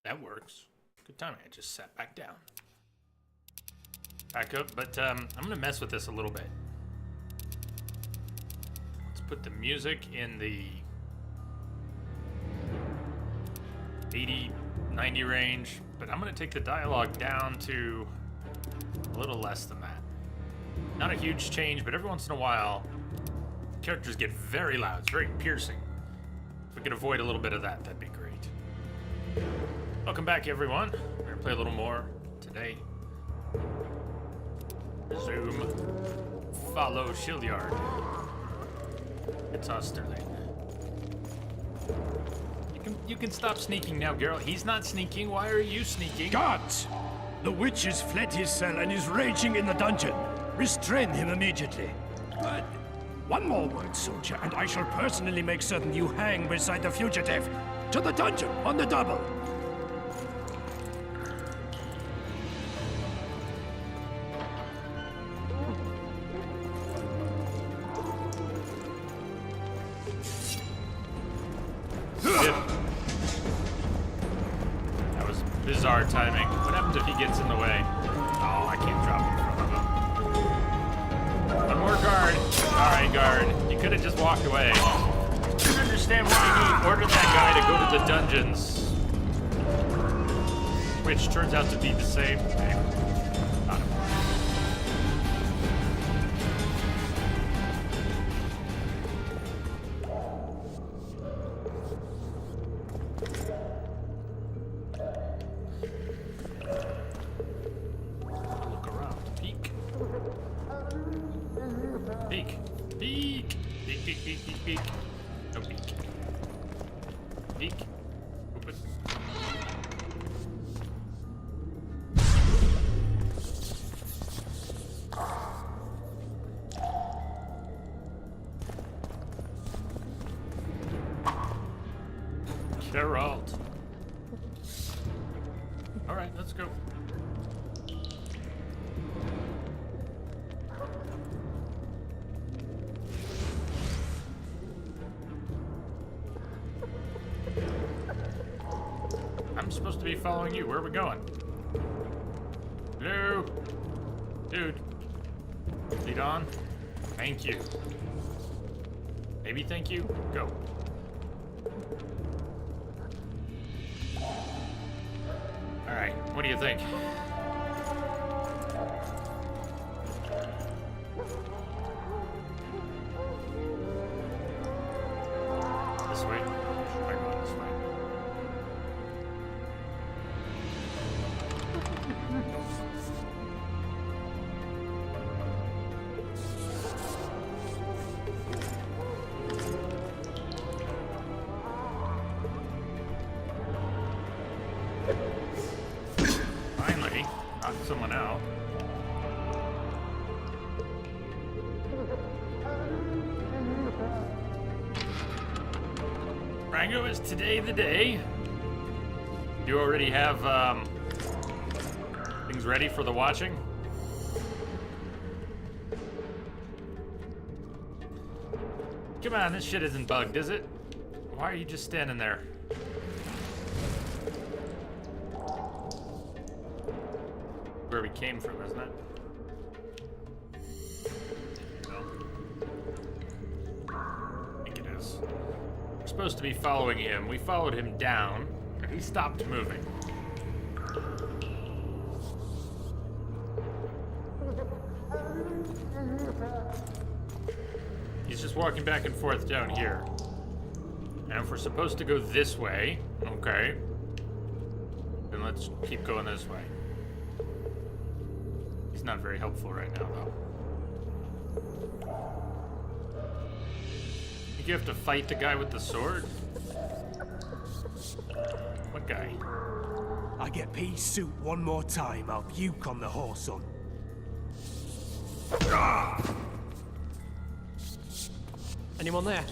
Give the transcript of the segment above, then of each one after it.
That works. Good timing. I just sat back down. Back up, but I'm gonna mess with this a little bit. Let's put the music in the 80, 90 range, but I'm gonna take the dialogue down to a little less than that. Not a huge change, but every once in a while, characters get very loud. It's very piercing. If we could avoid a little bit of that, that'd be great. Welcome back, everyone. We're gonna play a little more today. Resume. Follow Shillyard. It's Osterling. You can stop sneaking now, Geralt. He's not sneaking. Why are you sneaking? Guards! The witch has fled his cell and is raging in the dungeon. Restrain him immediately. But one more word, soldier, and I shall personally make certain you hang beside the fugitive. To the dungeon, on the double. That was bizarre timing. What happens if he gets in the way? Oh, I can't drop in front of him. One more guard. Alright, guard. You could have just walked away. I don't understand why you ordered that guy to go to the dungeons. Which turns out to be the same thing. Not a look around. Peek. Peek. Peek. Peek, peek, peek, peek, peek. No peek. Peek. Open. Geralt. All right, let's go. I'm supposed to be following you. Where are we going? Hello? Dude. Lead on. Thank you. Maybe thank you? Go. Alright, what do you think? This way? I go this way. Finally, knocked someone out. Rango, is today the day? You already have things ready for the watching? Come on, this shit isn't bugged, is it? Why are you just standing there? Where we came from, isn't it? No. I think it is. We're supposed to be following him. We followed him down, and he stopped moving. He's just walking back and forth down here. And if we're supposed to go this way, okay, then let's keep going this way. He's not very helpful right now, though. Think you have to fight the guy with the sword? What guy? I get P's suit one more time, I'll puke on the horse on. Anyone there?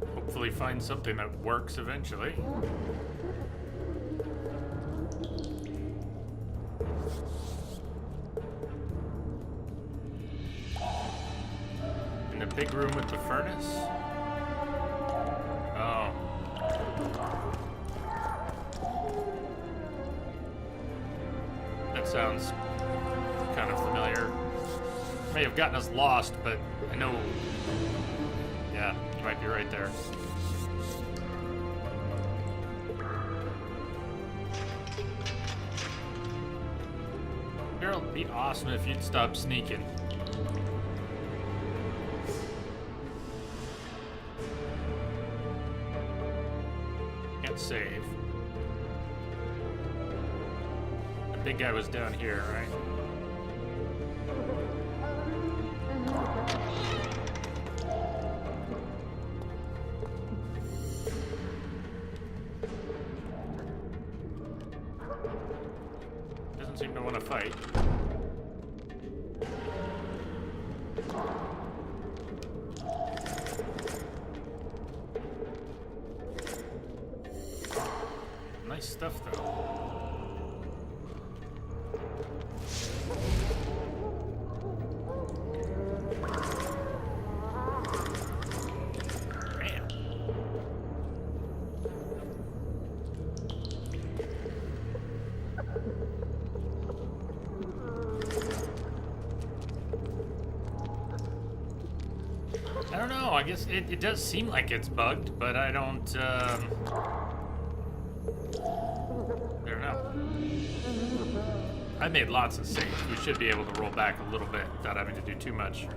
We'll hopefully find something that works eventually. In the big room with the furnace? Oh. That sounds kind of familiar. May have gotten us lost, but I know... Yeah, you might be right there. Girl, it'd be awesome if you'd stop sneaking. Can't save. The big guy was down here, right? Doesn't seem to want to fight. Nice stuff, though. Man. I don't know. I guess it does seem like it's bugged, but I don't. I don't know. I made lots of saves. We should be able to roll back a little bit without having to do too much.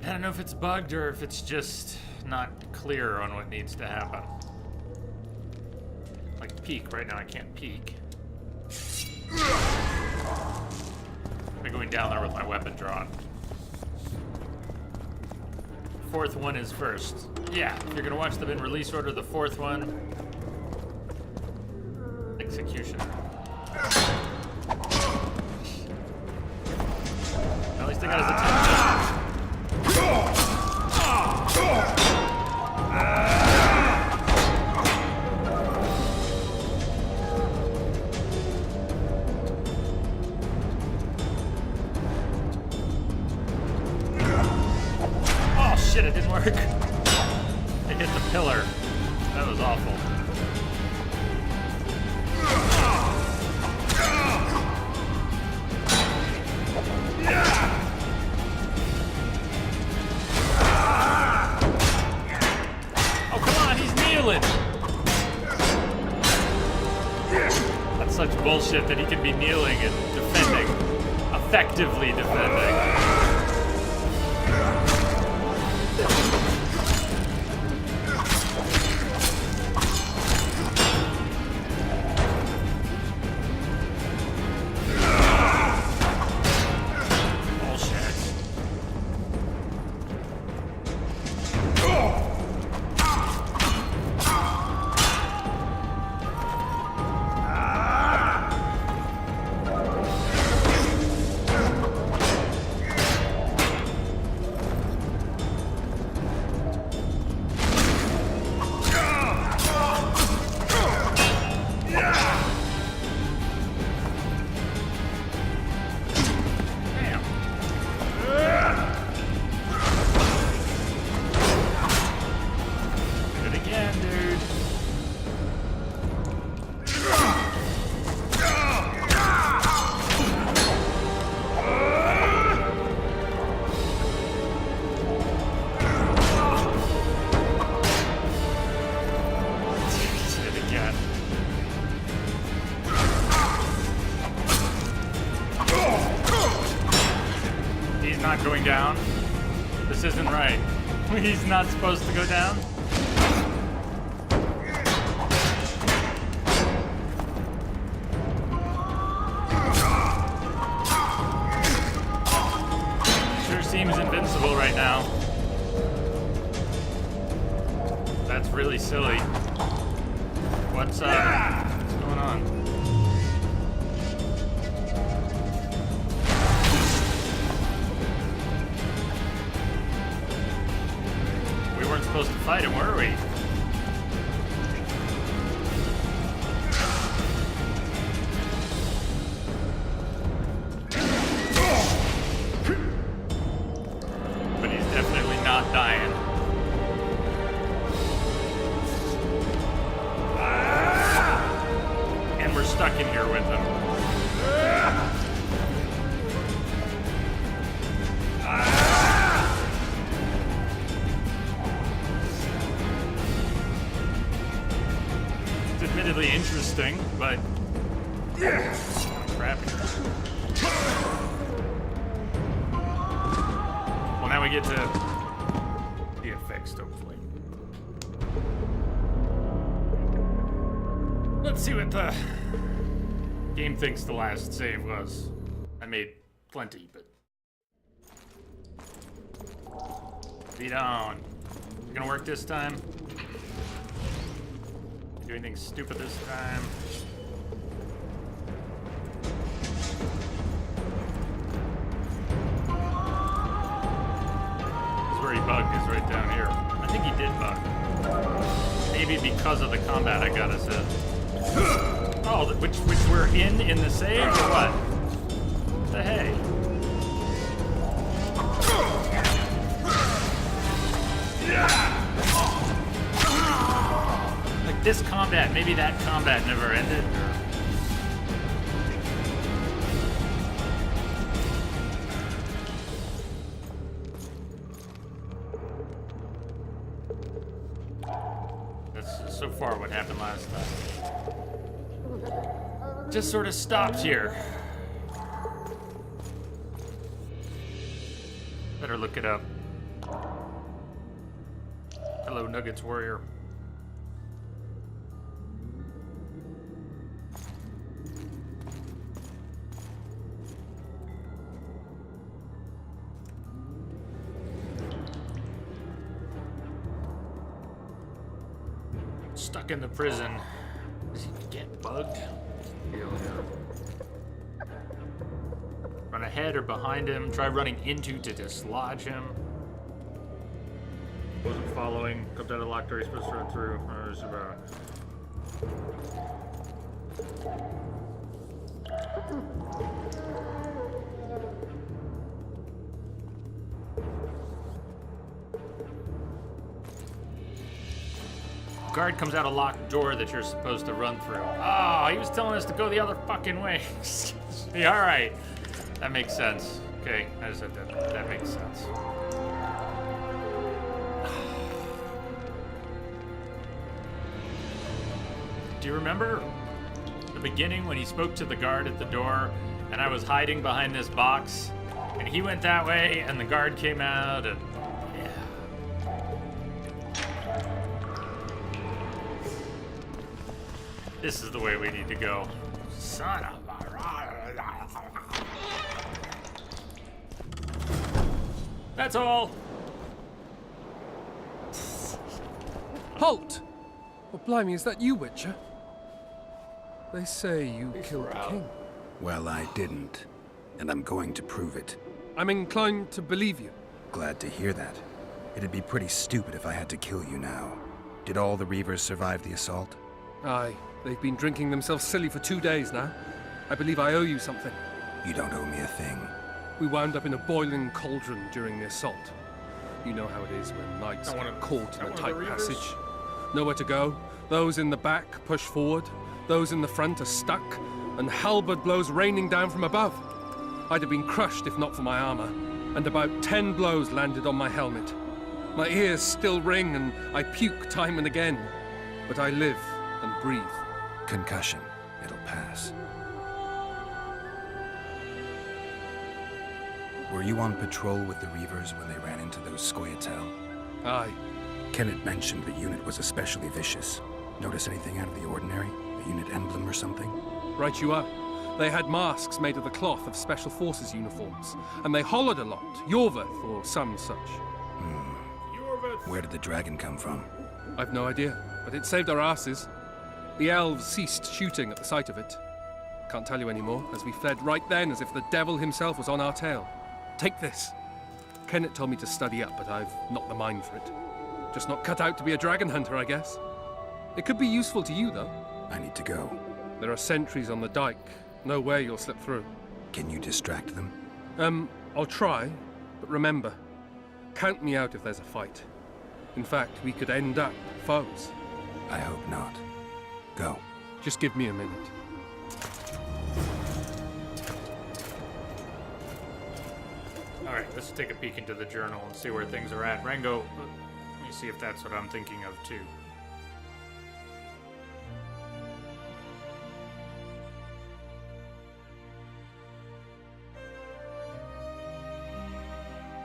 I don't know if it's bugged or if it's just not clear on what needs to happen. Like peek. Right now I can't peek. I'm going down there with my weapon drawn. Fourth one is first. Yeah, if you're gonna watch them in release order, the fourth one, execution. At least I got his attention. Oh shit, it didn't work. It hit the pillar. That was awful. That's such bullshit that he can be kneeling and defending. Effectively defending. Not going down. This isn't right. He's not supposed to go down. Sure seems invincible right now. That's really silly. What's going on? supposed to fight him, were we? But he's definitely not dying. And we're stuck in here with him. It's admittedly interesting, but crappy. Well, now we get to be fixed, hopefully. Let's see what the game thinks the last save was. I made plenty, but beat on. Gonna work this time. Do anything stupid this time. This is where he bugged, is right down here. I think he did bug. Maybe because of the combat I got us in. Oh, which we're in the save or what? The hey. Like this combat, maybe that combat never ended. That's so far what happened last time. Just sort of stopped here. Better look it up. Hello, Nuggets Warrior. Stuck in the prison. Does he get bugged? Run ahead or behind him. Try running into to dislodge him. Wasn't following. Comes out of the locked door. He's supposed to run through. Guard comes out a locked door that you're supposed to run through. Oh, he was telling us to go the other fucking way. Yeah, all right. That makes sense. Okay, I said that makes sense. Do you remember the beginning when he spoke to the guard at the door and I was hiding behind this box and he went that way and the guard came out and yeah. This is the way we need to go. Son of a... That's all. Halt! Oh, blimey, is that you, Witcher? They say you killed the king. Well, I didn't, and I'm going to prove it. I'm inclined to believe you. Glad to hear that. It'd be pretty stupid if I had to kill you now. Did all the Reavers survive the assault? Aye, they've been drinking themselves silly for 2 days now. I believe I owe you something. You don't owe me a thing. We wound up in a boiling cauldron during the assault. You know how it is when knights get caught in a tight passage. Nowhere to go. Those in the back push forward. Those in the front are stuck, and halberd blows raining down from above. I'd have been crushed if not for my armor, and about 10 blows landed on my helmet. My ears still ring, and I puke time and again. But I live and breathe. Concussion. It'll pass. Were you on patrol with the Reavers when they ran into those Scoia'tael? Aye. Kenneth mentioned the unit was especially vicious. Notice anything out of the ordinary? A unit emblem or something? Right you are. They had masks made of the cloth of Special Forces uniforms, and they hollered a lot. Yorveth or some such. Where did the dragon come from? I've no idea, but it saved our asses. The elves ceased shooting at the sight of it. Can't tell you anymore, as we fled right then as if the devil himself was on our tail. Take this. Kenneth told me to study up, but I've not the mind for it. Just not cut out to be a dragon hunter, I guess. It could be useful to you, though. I need to go. There are sentries on the dike. No way you'll slip through. Can you distract them? I'll try, but remember, count me out if there's a fight. In fact, we could end up foes. I hope not. Go. Just give me a minute. Alright, let's take a peek into the journal and see where things are at. Rango, let me see if that's what I'm thinking of too.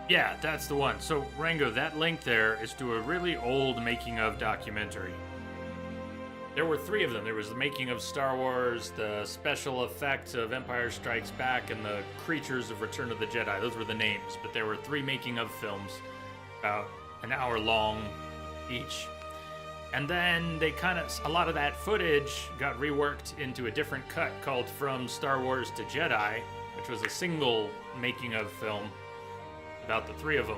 Yeah, that's the one. So, Rango, that link there is to a really old making-of documentary. There were 3 of them. There was the making of Star Wars, the special effects of Empire Strikes Back, and the creatures of Return of the Jedi. Those were the names, but there were 3 making-of films, about an hour long each. And then they a lot of that footage got reworked into a different cut called From Star Wars to Jedi, which was a single making-of film about the 3 of them.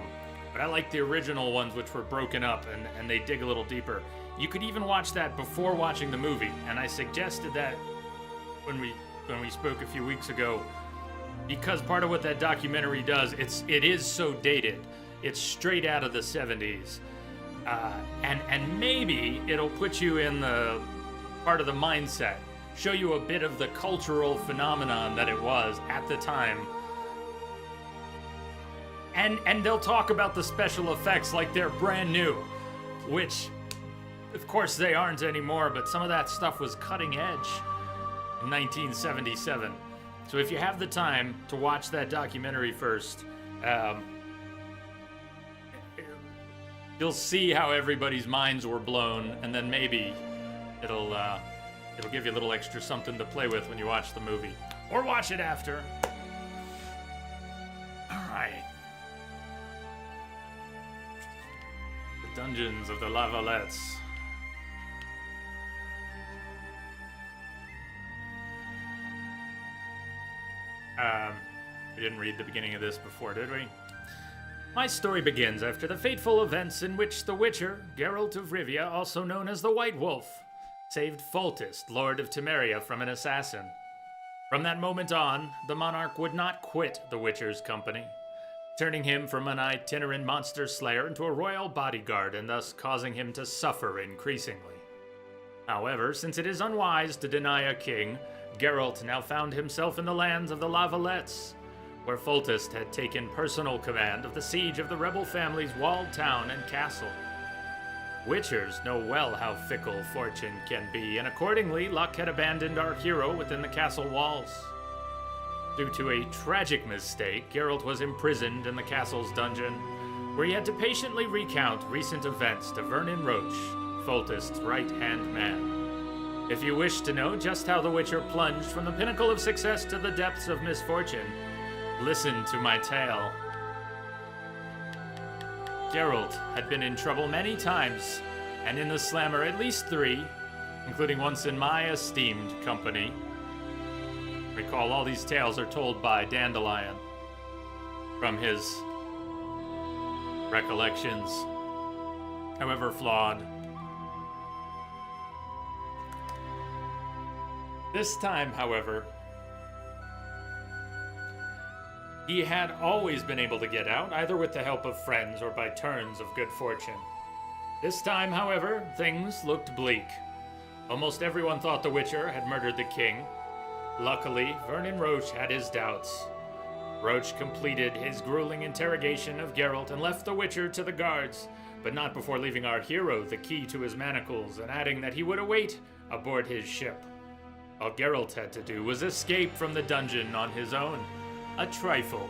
But I like the original ones, which were broken up, and they dig a little deeper. You could even watch that before watching the movie, and I suggested that when we spoke a few weeks ago, because part of what that documentary does, it is so dated. It's straight out of the 70s. And maybe it'll put you in the part of the mindset, show you a bit of the cultural phenomenon that it was at the time. And they'll talk about the special effects like they're brand new, which, of course, they aren't anymore, but some of that stuff was cutting edge in 1977. So if you have the time to watch that documentary first, you'll see how everybody's minds were blown, and then maybe it'll give you a little extra something to play with when you watch the movie. Or watch it after. Alright. The Dungeons of the Lavalettes. We didn't read the beginning of this before, did we? My story begins after the fateful events in which the Witcher, Geralt of Rivia, also known as the White Wolf, saved Foltest, Lord of Temeria, from an assassin. From that moment on, the monarch would not quit the Witcher's company, turning him from an itinerant monster slayer into a royal bodyguard and thus causing him to suffer increasingly. However, since it is unwise to deny a king, Geralt now found himself in the lands of the Lavalettes, where Foltest had taken personal command of the siege of the rebel family's walled town and castle. Witchers know well how fickle fortune can be, and accordingly, luck had abandoned our hero within the castle walls. Due to a tragic mistake, Geralt was imprisoned in the castle's dungeon, where he had to patiently recount recent events to Vernon Roche, Foltest's right-hand man. If you wish to know just how the Witcher plunged from the pinnacle of success to the depths of misfortune, listen to my tale. Geralt had been in trouble many times, and in the slammer at least 3, including once in my esteemed company. Recall, all these tales are told by Dandelion from his recollections, however flawed. This time, however, he had always been able to get out, either with the help of friends or by turns of good fortune. This time, however, things looked bleak. Almost everyone thought the Witcher had murdered the king. Luckily, Vernon Roche had his doubts. Roche completed his grueling interrogation of Geralt and left the Witcher to the guards, but not before leaving our hero the key to his manacles and adding that he would await aboard his ship. All Geralt had to do was escape from the dungeon on his own. A trifle.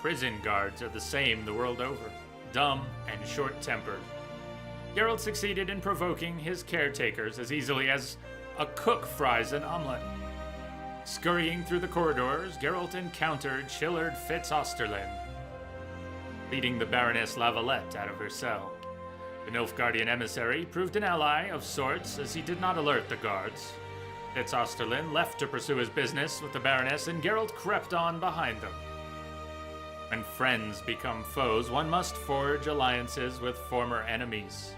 Prison guards are the same the world over, dumb and short-tempered. Geralt succeeded in provoking his caretakers as easily as a cook fries an omelet. Scurrying through the corridors, Geralt encountered Chillard Fitz Osterlin, leading the Baroness Lavalette out of her cell. The Nilfgaardian emissary proved an ally of sorts, as he did not alert the guards. Fitz Osterlin left to pursue his business with the Baroness, and Geralt crept on behind them. When friends become foes, one must forge alliances with former enemies.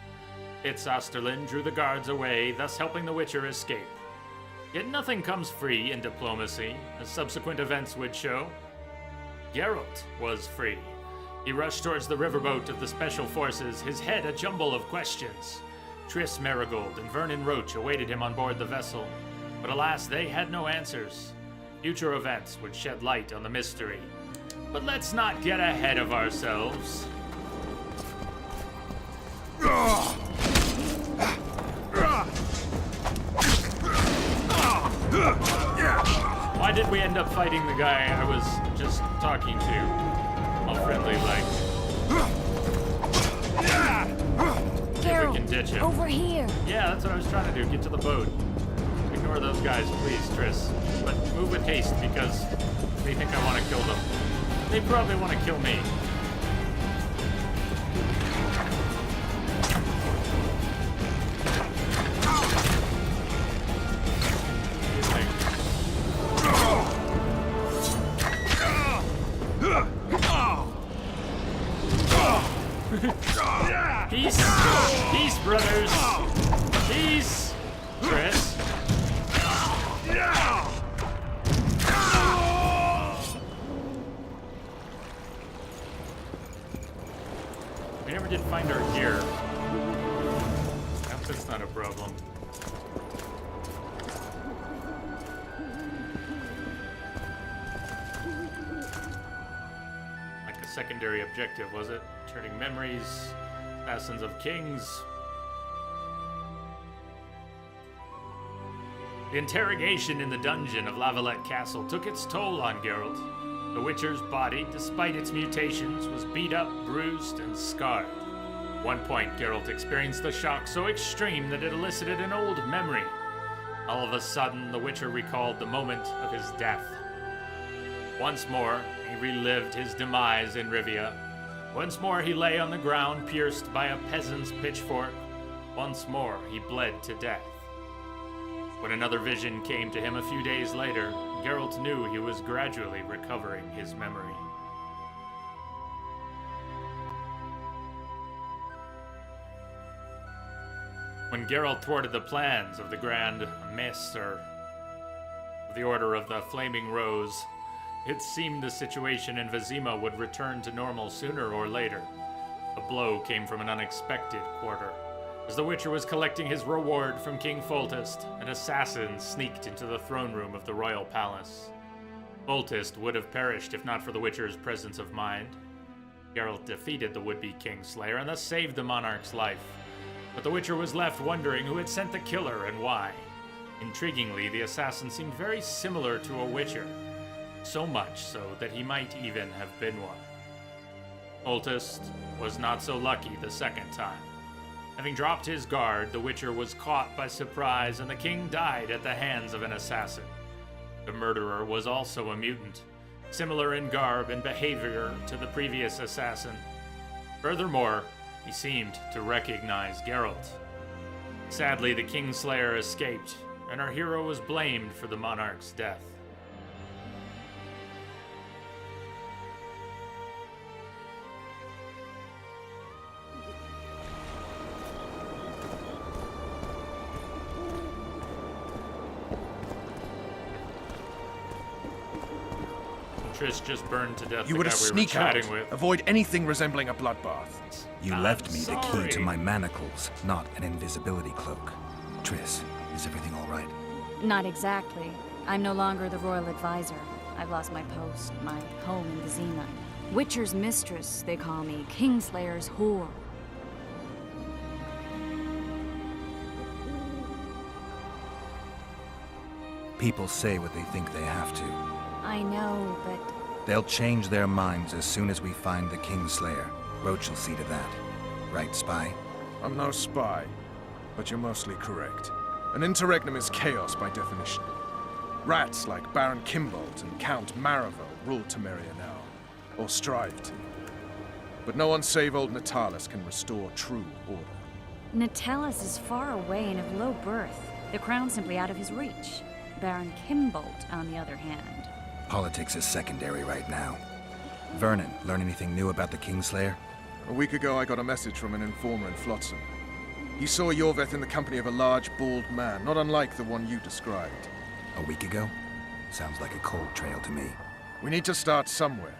Fitz Osterlin drew the guards away, thus helping the Witcher escape. Yet nothing comes free in diplomacy, as subsequent events would show. Geralt was free. He rushed towards the riverboat of the Special Forces, his head a jumble of questions. Triss Marigold and Vernon Roach awaited him on board the vessel, but alas, they had no answers. Future events would shed light on the mystery. But let's not get ahead of ourselves. Why did we end up fighting the guy I was just talking to? All friendly like. Geralt, we can ditch him. over here. Yeah, that's what I was trying to do. Get to the boat. Ignore those guys, please, Triss. But move with haste because they think I want to kill them. They probably want to kill me. Peace! Peace, brothers! Peace! Triss. We never did find her here. That's not a problem. Like a secondary objective, was it? Turning memories, assassins of kings. The interrogation in the dungeon of Lavalette Castle took its toll on Geralt. The Witcher's body, despite its mutations, was beat up, bruised, and scarred. At one point, Geralt experienced a shock so extreme that it elicited an old memory. All of a sudden, the Witcher recalled the moment of his death. Once more, he relived his demise in Rivia. Once more, he lay on the ground, pierced by a peasant's pitchfork. Once more, he bled to death. When another vision came to him a few days later, Geralt knew he was gradually recovering his memory. When Geralt thwarted the plans of the Grand Maester of the Order of the Flaming Rose, it seemed the situation in Vizima would return to normal sooner or later. A blow came from an unexpected quarter. As the Witcher was collecting his reward from King Foltest, an assassin sneaked into the throne room of the royal palace. Foltest would have perished if not for the Witcher's presence of mind. Geralt defeated the would-be Kingslayer and thus saved the monarch's life. But the Witcher was left wondering who had sent the killer and why. Intriguingly, the assassin seemed very similar to a Witcher. So much so that he might even have been one. Foltest was not so lucky the second time. Having dropped his guard, the Witcher was caught by surprise and the king died at the hands of an assassin. The murderer was also a mutant, similar in garb and behavior to the previous assassin. Furthermore, he seemed to recognize Geralt. Sadly, the Kingslayer escaped, and our hero was blamed for the monarch's death. Triss just burned to death You the were guy to we were sneak out, chatting with. avoid anything resembling a bloodbath. You I'm left me the key sorry. to my manacles, not an invisibility cloak. Triss, is everything all right? Not exactly. I'm no longer the royal advisor. I've lost my post, my home in Vizima. Witcher's mistress, they call me. Kingslayer's whore. People say what they think they have to. I know, but They'll change their minds as soon as we find the Kingslayer. Roach will see to that. Right, Spy? I'm no spy, but you're mostly correct. An interregnum is chaos by definition. Rats like Baron Kimbolt and Count Maravel rule Temeria now, or strive to. but no one save old Natalis can restore true order. Natalis is far away and of low birth. The crown's simply out of his reach. Baron Kimbolt, on the other hand. Politics is secondary right now. Vernon, learn anything new about the Kingslayer? A week ago, I got a message from an informer in Flotsam. He saw Yorveth in the company of a large, bald man, not unlike the one you described. A week ago? Sounds like a cold trail to me. We need to start somewhere.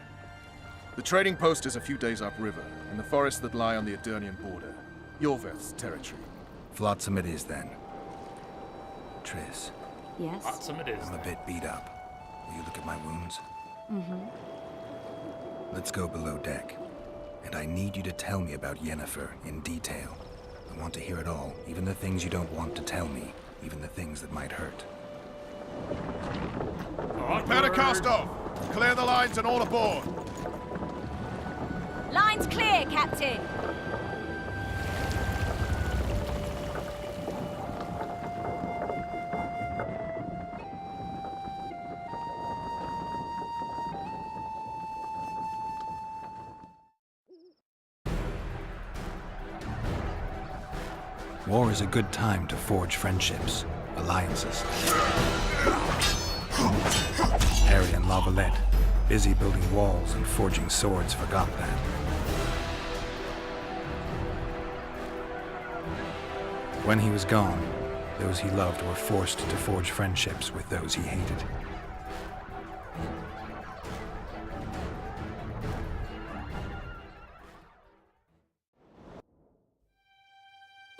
The trading post is a few days upriver, in the forests that lie on the Edirnian border. Yorveth's territory. Flotsam it is, then. Triss, Yes? Awesome it is. I'm a bit beat up. Will you look at my wounds? Let's go below deck. And I need you to tell me about Yennefer in detail. I want to hear it all, even the things you don't want to tell me, even the things that might hurt. Prepare to cast off! Clear the lines and all aboard! Line's clear, Captain! War is a good time to forge friendships, alliances. Harry and Lavalette, busy building walls and forging swords, forgot that. When he was gone, those he loved were forced to forge friendships with those he hated.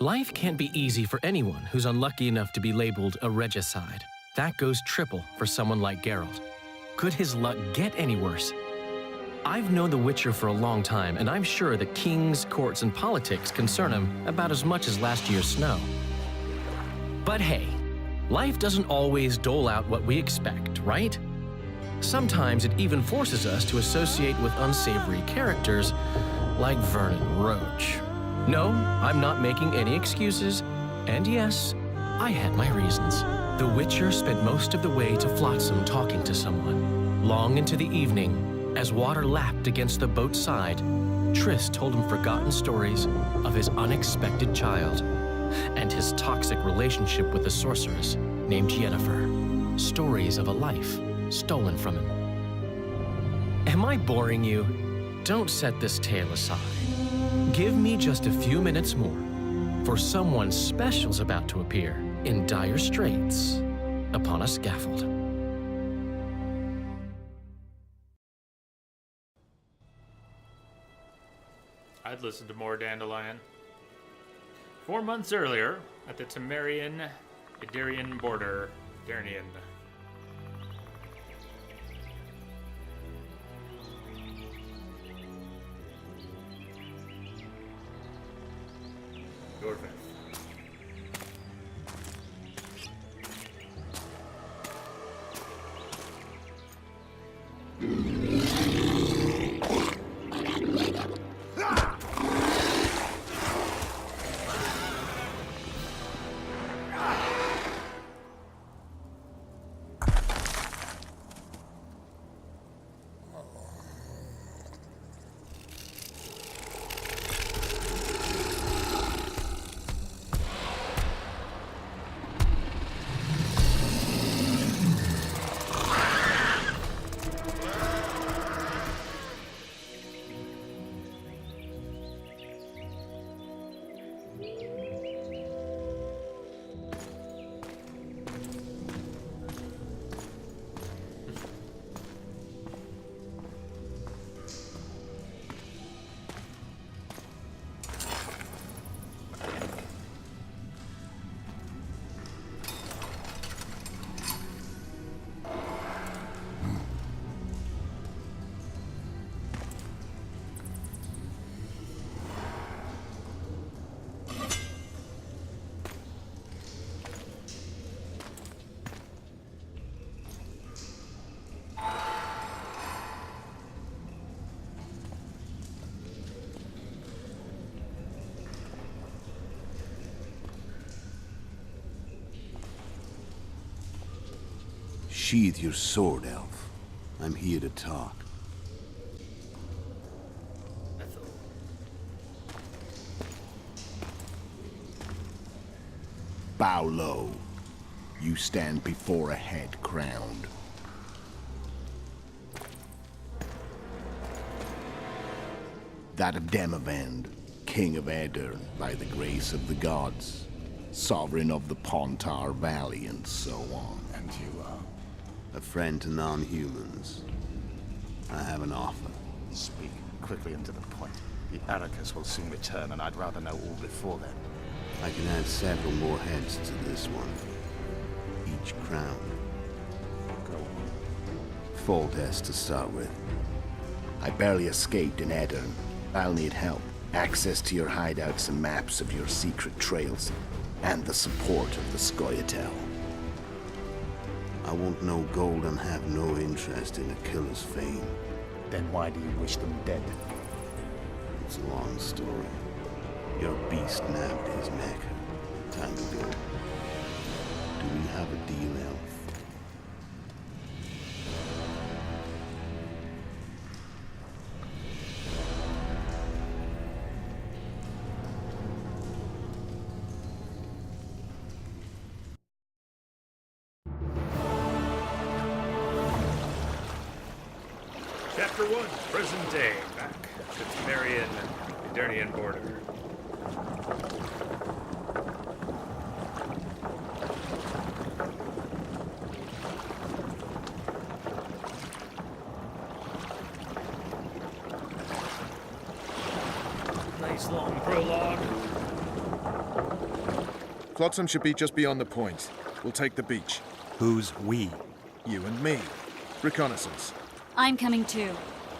Life can't be easy for anyone who's unlucky enough to be labeled a regicide. That goes triple for someone like Geralt. Could his luck get any worse? I've known the Witcher for a long time, and I'm sure that kings, courts, and politics concern him about as much as last year's snow. But hey, life doesn't always dole out what we expect, right? Sometimes it even forces us to associate with unsavory characters like Vernon Roach. No, I'm not making any excuses, and yes, I had my reasons. The Witcher spent most of the way to Flotsam talking to someone. Long into the evening, as water lapped against the boat's side, Triss told him forgotten stories of his unexpected child and his toxic relationship with a sorceress named Yennefer. Stories of a life stolen from him. Am I boring you? Don't set this tale aside. Give me just a few minutes more, for someone special's about to appear in dire straits upon a scaffold. I'd listen to more Dandelion. 4 months earlier, at the Temerian-Idirian border, Edirnian. Yorveth. Sheathe your sword, Elf. I'm here to talk. Ethel. Bow low. You stand before a head crowned. That of Demavend, king of Aedirn, by the grace of the gods, sovereign of the Pontar Valley, and so on. And you are? A friend to non-humans. I have an offer. Speak quickly and to the point. The Arrakis will soon return, and I'd rather know all before then. I can add several more heads to this one. Each crowned. Go on. Foltest to start with. I barely escaped in Aedirn. I'll need help. Access to your hideouts and maps of your secret trails. And the support of the Scoia'tael. I want no gold and have no interest in a killer's fame. Then why do you wish them dead? It's a long story. Your beast nabbed his neck. Time to go. Do we have a deal, Elf? Chapter 1, present day, back to the Temerian and Aedirnian border. Nice long prologue. Flotsam should be just beyond the point. We'll take the beach. Who's we? You and me. Reconnaissance. I'm coming too.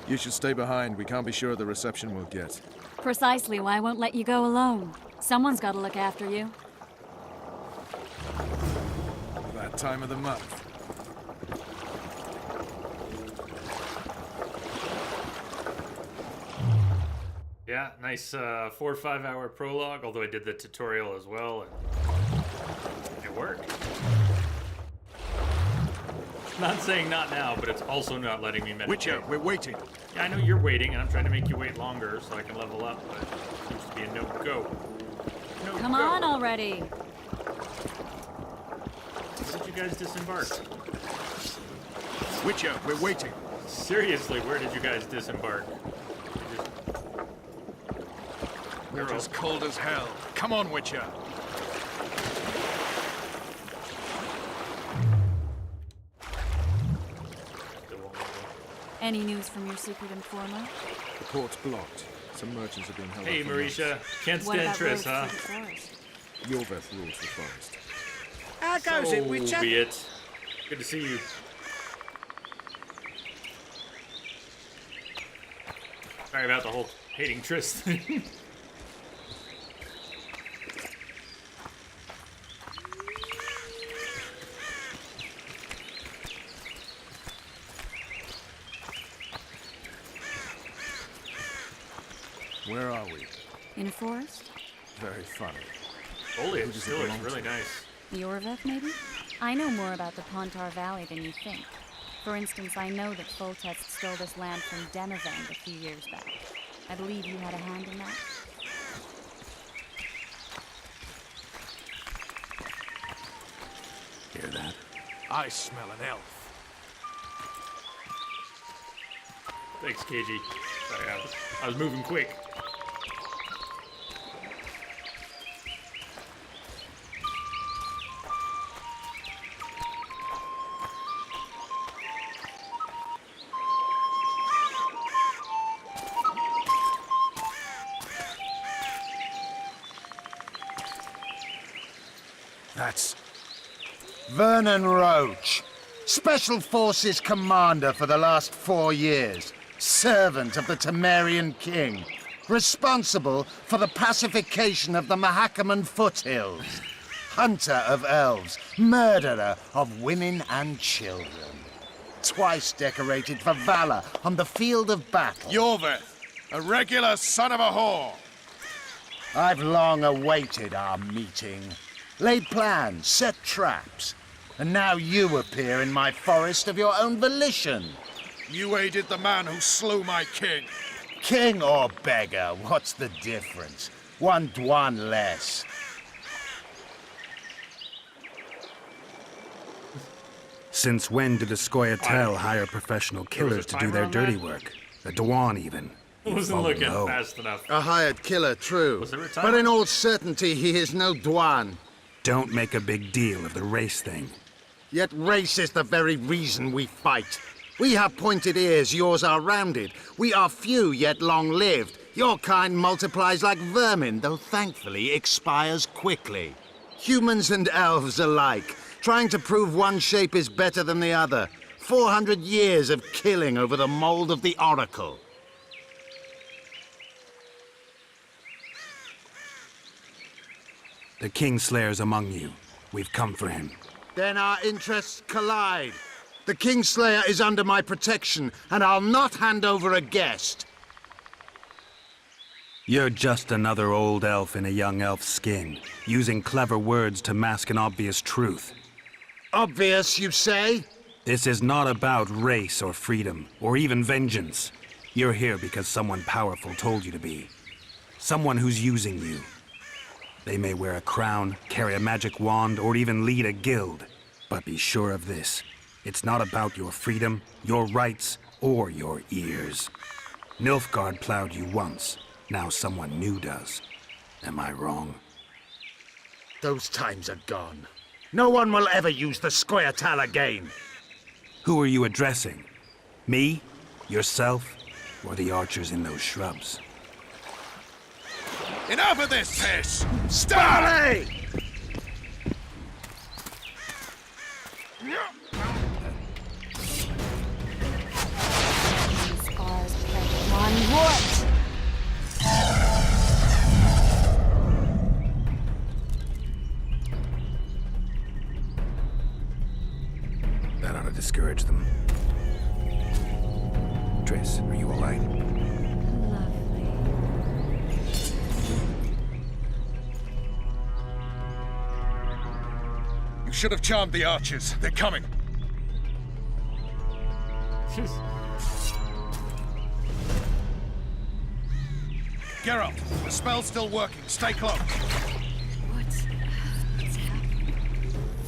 You should stay behind. We can't be sure of the reception we'll get. Precisely why I won't let you go alone. Someone's got to look after you. That time of the month. Yeah, nice 4 or 5 hour prologue, although I did the tutorial as well, and it worked. Not saying not now, but it's also not letting me meditate. Witcher, we're waiting. Yeah, I know you're waiting, and I'm trying to make you wait longer so I can level up, but it seems to be a no-go. No Come go. on already. Where did you guys disembark? Witcher, we're waiting. Seriously, where did you guys disembark? We're as cold as hell. Come on, Witcher. Any news from your secret informer? The port's blocked. Some merchants are being held Hey, up for Marisha. Can't What stand about Triss, roads huh? through the forest? months. Yorveth rules the forest. How goes it, Witcher? Be it. Good to see you. Sorry about the whole hating Triss thing. Where are we? In a forest? Very funny. Foliage does it still looks belong really to? nice. Yorveth, maybe? I know more about the Pontar Valley than you think. For instance, I know that Foltest stole this land from Demavend a few years back. I believe you had a hand in that. Hear that? I smell an elf. Thanks, KG. Sorry, I was moving quick. That's... Vernon Roach, Special Forces Commander for the last 4 years. Servant of the Temerian King. Responsible for the pacification of the Mahakaman foothills. Hunter of elves. Murderer of women and children. Twice decorated for valor on the field of battle. Yorveth, a regular son of a whore. I've long awaited our meeting. Laid plans, set traps. And now you appear in my forest of your own volition. You aided the man who slew my king. King or beggar, what's the difference? One less. Since when do the Scoia'tael hire professional killers to do their dirty work? The Dwan, even. I wasn't looking fast enough. A hired killer, true. Was there a time? But in all certainty, he is no Dwan. Don't make a big deal of the race thing. Yet race is the very reason we fight. We have pointed ears, yours are rounded. We are few, yet long-lived. Your kind multiplies like vermin, though thankfully expires quickly. Humans and elves alike, trying to prove one shape is better than the other. 400 years of killing over the mold of the Oracle. The Kingslayer's among you. We've come for him. Then our interests collide. The Kingslayer is under my protection, and I'll not hand over a guest. You're just another old elf in a young elf's skin, using clever words to mask an obvious truth. Obvious, you say? This is not about race or freedom, or even vengeance. You're here because someone powerful told you to be. Someone who's using you. They may wear a crown, carry a magic wand, or even lead a guild. But be sure of this. It's not about your freedom, your rights, or your ears. Nilfgaard plowed you once. Now someone new does. Am I wrong? Those times are gone. No one will ever use the Scoia'tael again. Who are you addressing? Me? Yourself? Or the archers in those shrubs? Enough of this, piss! Starley! Scars prey on wood. That ought to discourage them. Triss, are you alright? Lovely. You should have charmed the archers. They're coming. Geralt, the spell's still working. Stay close. What's happening?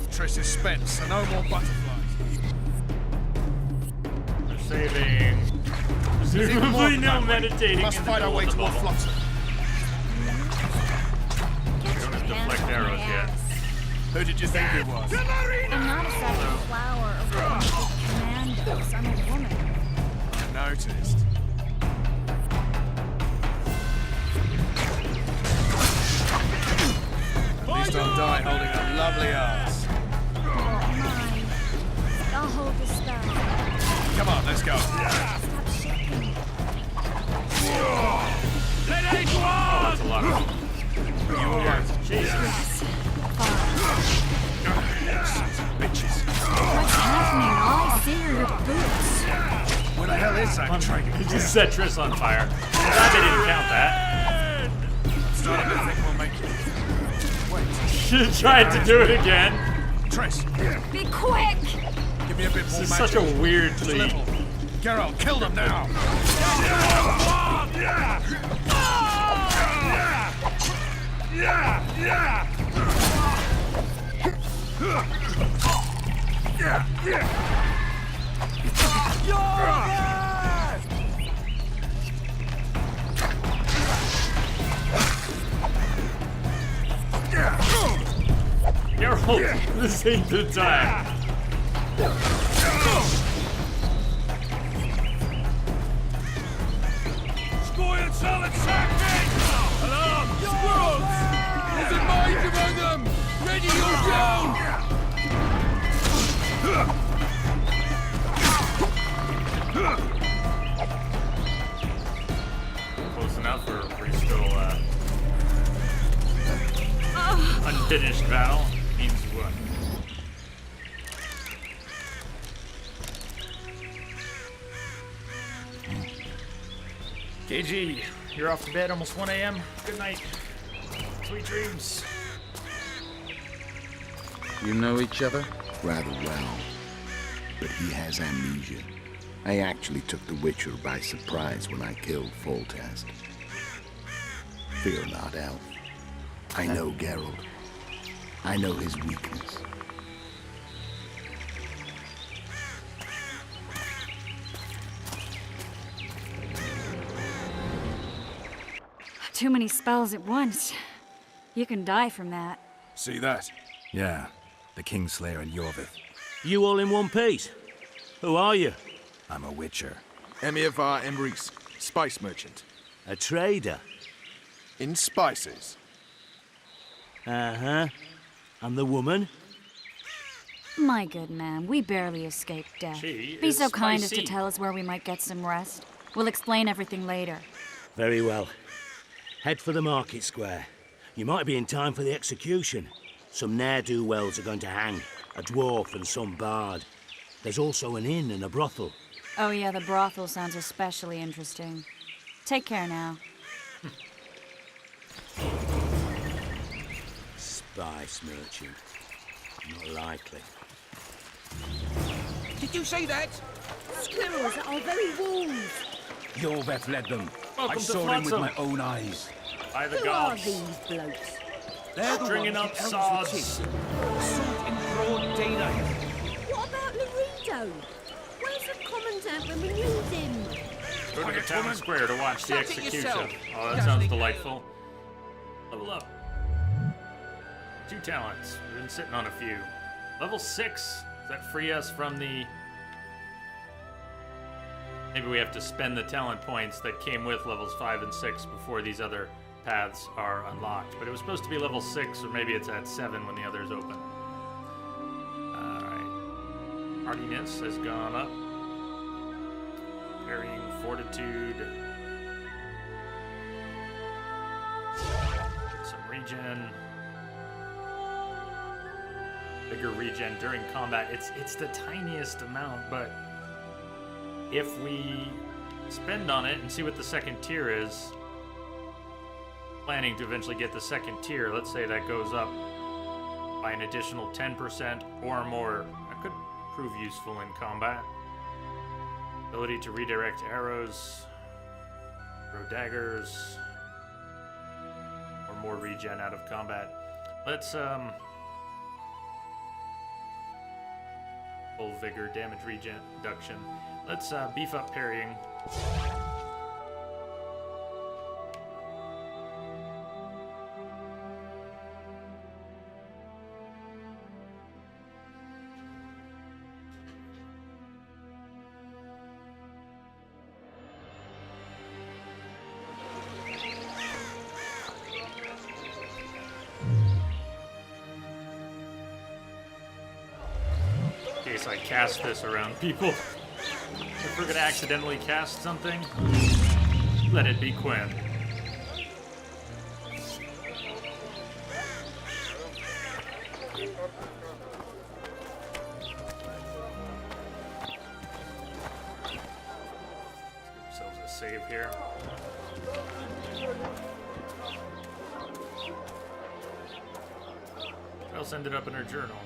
Triss is spent, so no more butterflies. They're saving. Presumably no meditating. Must in the fight our middle way of the toward bubble. Flotsam. We don't have deflect arrows yet. Who did you think it was? I'm not a second flower or one of the commandos. I'm a woman. I noticed. At least I'll die holding a lovely ass. Mine. I'll hold the staff. Come on, let's go. Stop shaking. Oh, that's a lot of them. You alright? Jesus. Bitches. What's happening? All I see are your boots. Where the hell is that traitor? He just set Triss on fire. Glad they didn't count that. Starting to think we'll make it. She tried to do it again. Triss, Be quick! give me a bit more This is magic. such a weird Just a lead. little. Geralt, kill them now. Geralt, this ain't the time. Scoia'tael attacking! Alarm! Squirrels! There's a mage among them! Ready your down! Close enough, or are we still unfinished battle? Means what? KG, you're off to bed almost 1 a.m. Good night. Sweet dreams. You know each other? Rather well. But he has amnesia. I actually took the Witcher by surprise when I killed Foltest. Fear not, Elf. I know Geralt. I know his weakness. Too many spells at once. You can die from that. See that? Yeah, the Kingslayer and Yorvith. You all in one piece? Who are you? I'm a witcher. Emiavar Emrys, spice merchant. A trader? In spices. Uh-huh. And the woman? My good man, we barely escaped death. She Be is so kind as to spicy. tell us where we might get some rest. We'll explain everything later. Very well. Head for the market square. You might be in time for the execution. Some ne'er-do-wells are going to hang. A dwarf and some bard. There's also an inn and a brothel. Oh yeah, the brothel sounds especially interesting. Take care now. Spice merchant. Not likely. Did you see that? Squirrels at our very walls. Yorveth led them. Welcome I to saw him with Flotsam. my own eyes. By the Who are gods. these blokes? They're the Stringing ones up the elves were swords. chasing. Assault in broad daylight. What about Laredo? Where's the commandant when we need him? Go to the town square to watch the Shut it execution. yourself, Oh, that you sounds dazzling delightful. Level up. 2 talents. We've been sitting on a few. Level 6. Does that free us from the... Maybe we have to spend the talent points that came with levels 5 and 6 before these other paths are unlocked. But it was supposed to be level 6, or maybe it's at 7 when the others open. Alright. Hardiness has gone up. Parrying, fortitude. Get some regen. Bigger regen during combat. It's the tiniest amount, but if we spend on it and see what the second tier is, planning to eventually get the second tier, let's say that goes up by an additional 10% or more, that could prove useful in combat. Ability to redirect arrows, throw daggers, or more regen out of combat. Let's full vigor, damage reduction. Let's beef up parrying. In case I cast this around people. If we're gonna accidentally cast something, let it be Quinn. Let's give ourselves a save here. What else ended up in our journal?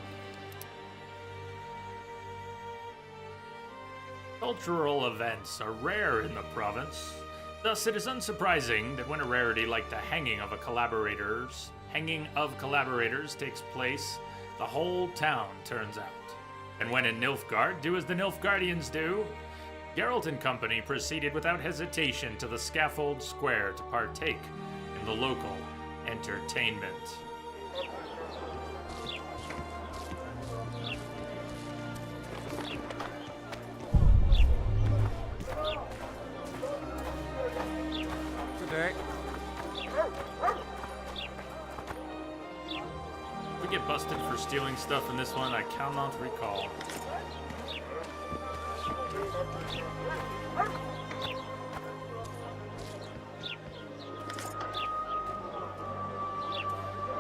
Cultural events are rare in the province. Thus, it is unsurprising that when a rarity like the hanging of collaborators takes place, the whole town turns out. And when in Nilfgaard, do as the Nilfgaardians do. Geralt and company proceeded without hesitation to the scaffold square to partake in the local entertainment. Today. Did we get busted for stealing stuff in this one? I cannot recall.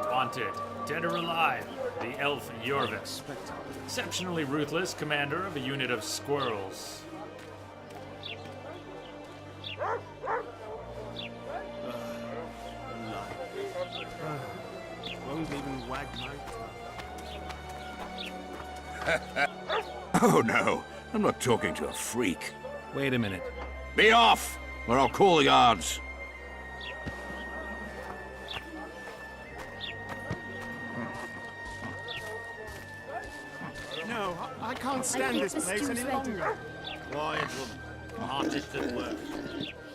Wanted, dead or alive, the elf Yorvith. Exceptionally ruthless commander of a unit of squirrels. Won't even wag my Oh no, I'm not talking to a freak. Wait a minute. Be off, or I'll call the guards. No, I can't stand this place any longer. Quiet, woman. Artist at work.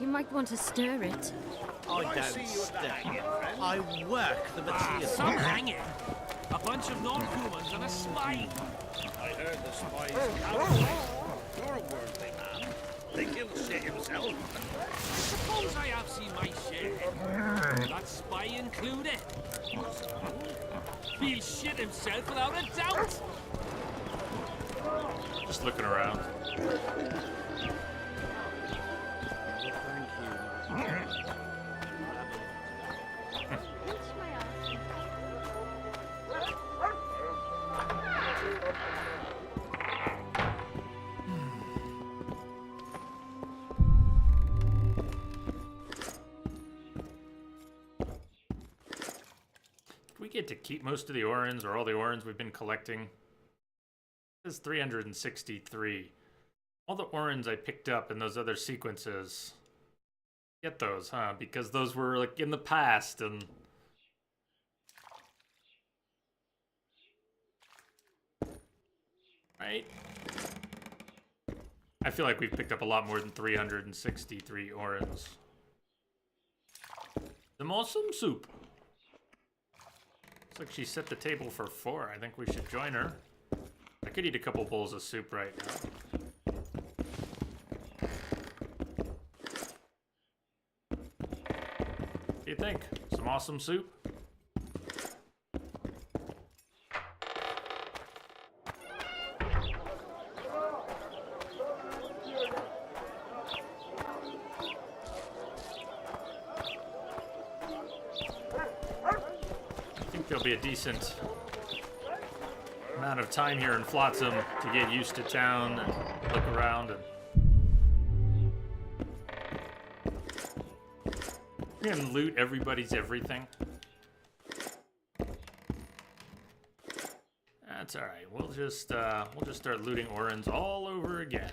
You might want to stir it. I don't stay. I work the material. Some hanging. A bunch of non-humans and a spy. I heard the spy's cowboys. You're a worldly man. Think he'll shit himself. I suppose I have seen my share. That spy included. He'll shit himself without a doubt. Just looking around. We get to keep most of the orans or all the orans we've been collecting. This is 363. All the orans I picked up in those other sequences. Get those, huh? Because those were like in the past and right? I feel like we've picked up a lot more than 363 orans. Some awesome soup. Looks like she set the table for 4. I think we should join her. I could eat a couple bowls of soup right now. What do you think? Some awesome soup? There'll be a decent amount of time here in Flotsam to get used to town and look around and loot everybody's everything. That's all right. We'll just start looting orans all over again.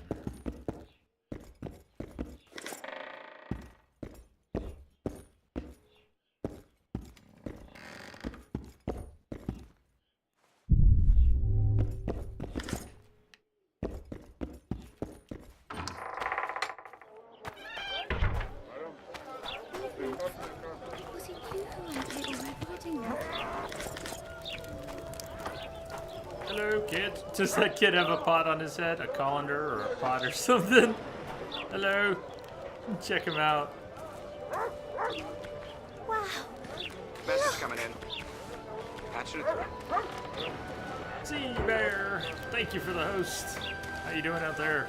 Hello, kid. Does that kid have a pot on his head? A colander or a pot or something? Hello. Check him out. Wow. Message coming in. Patching it through. Sea Bear. Thank you for the host. How you doing out there?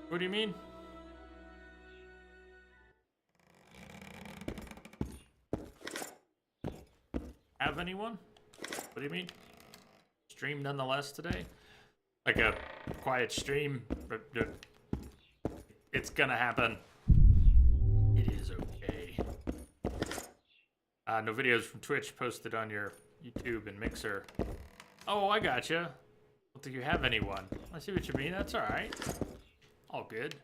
What do you mean? Have anyone? What do you mean? Stream nonetheless today? Like a quiet stream? It's gonna happen. It is okay. No videos from Twitch posted on your YouTube and Mixer. Oh, I gotcha. I don't think you have anyone. I see what you mean. That's alright. All good.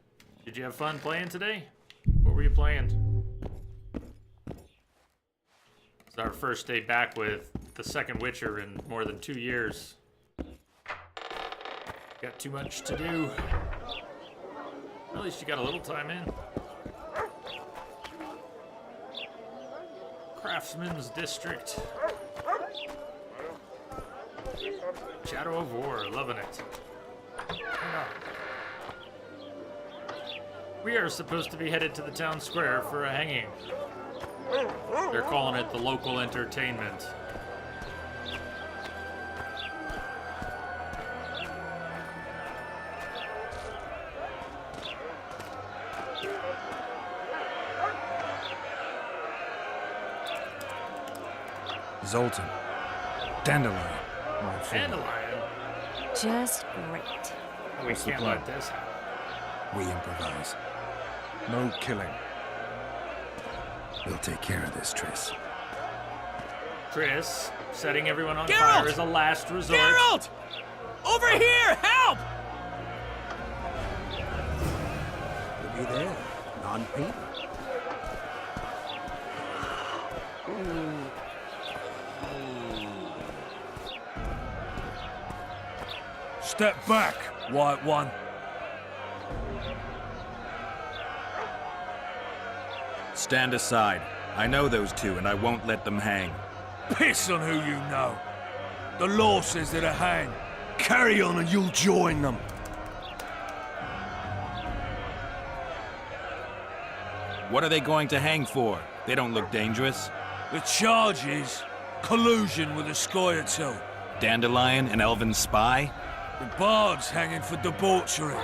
Did you have fun playing today? What were you playing? It's our first day back with the second Witcher in more than 2 years. Got too much to do. At least you got a little time in. Craftsman's District. Shadow of War, loving it. We are supposed to be headed to the town square for a hanging. They're calling it the local entertainment. Zoltan. Dandelion. My favorite. Dandelion? Just great. We What's the can't plan? let this happen. We improvise. No killing. We'll take care of this, Triss. Chris, setting everyone on Geralt! fire is a last resort. Geralt! Over here! Help! be there. Non-people. Step back, White One. Stand aside. I know those two, and I won't let them hang. Piss on who you know. The law says they're to hang. Carry on and you'll join them. What are they going to hang for? They don't look dangerous. The charge is collusion with the Scoia'tael. Dandelion, an elven spy? The bard's hanging for debauchery.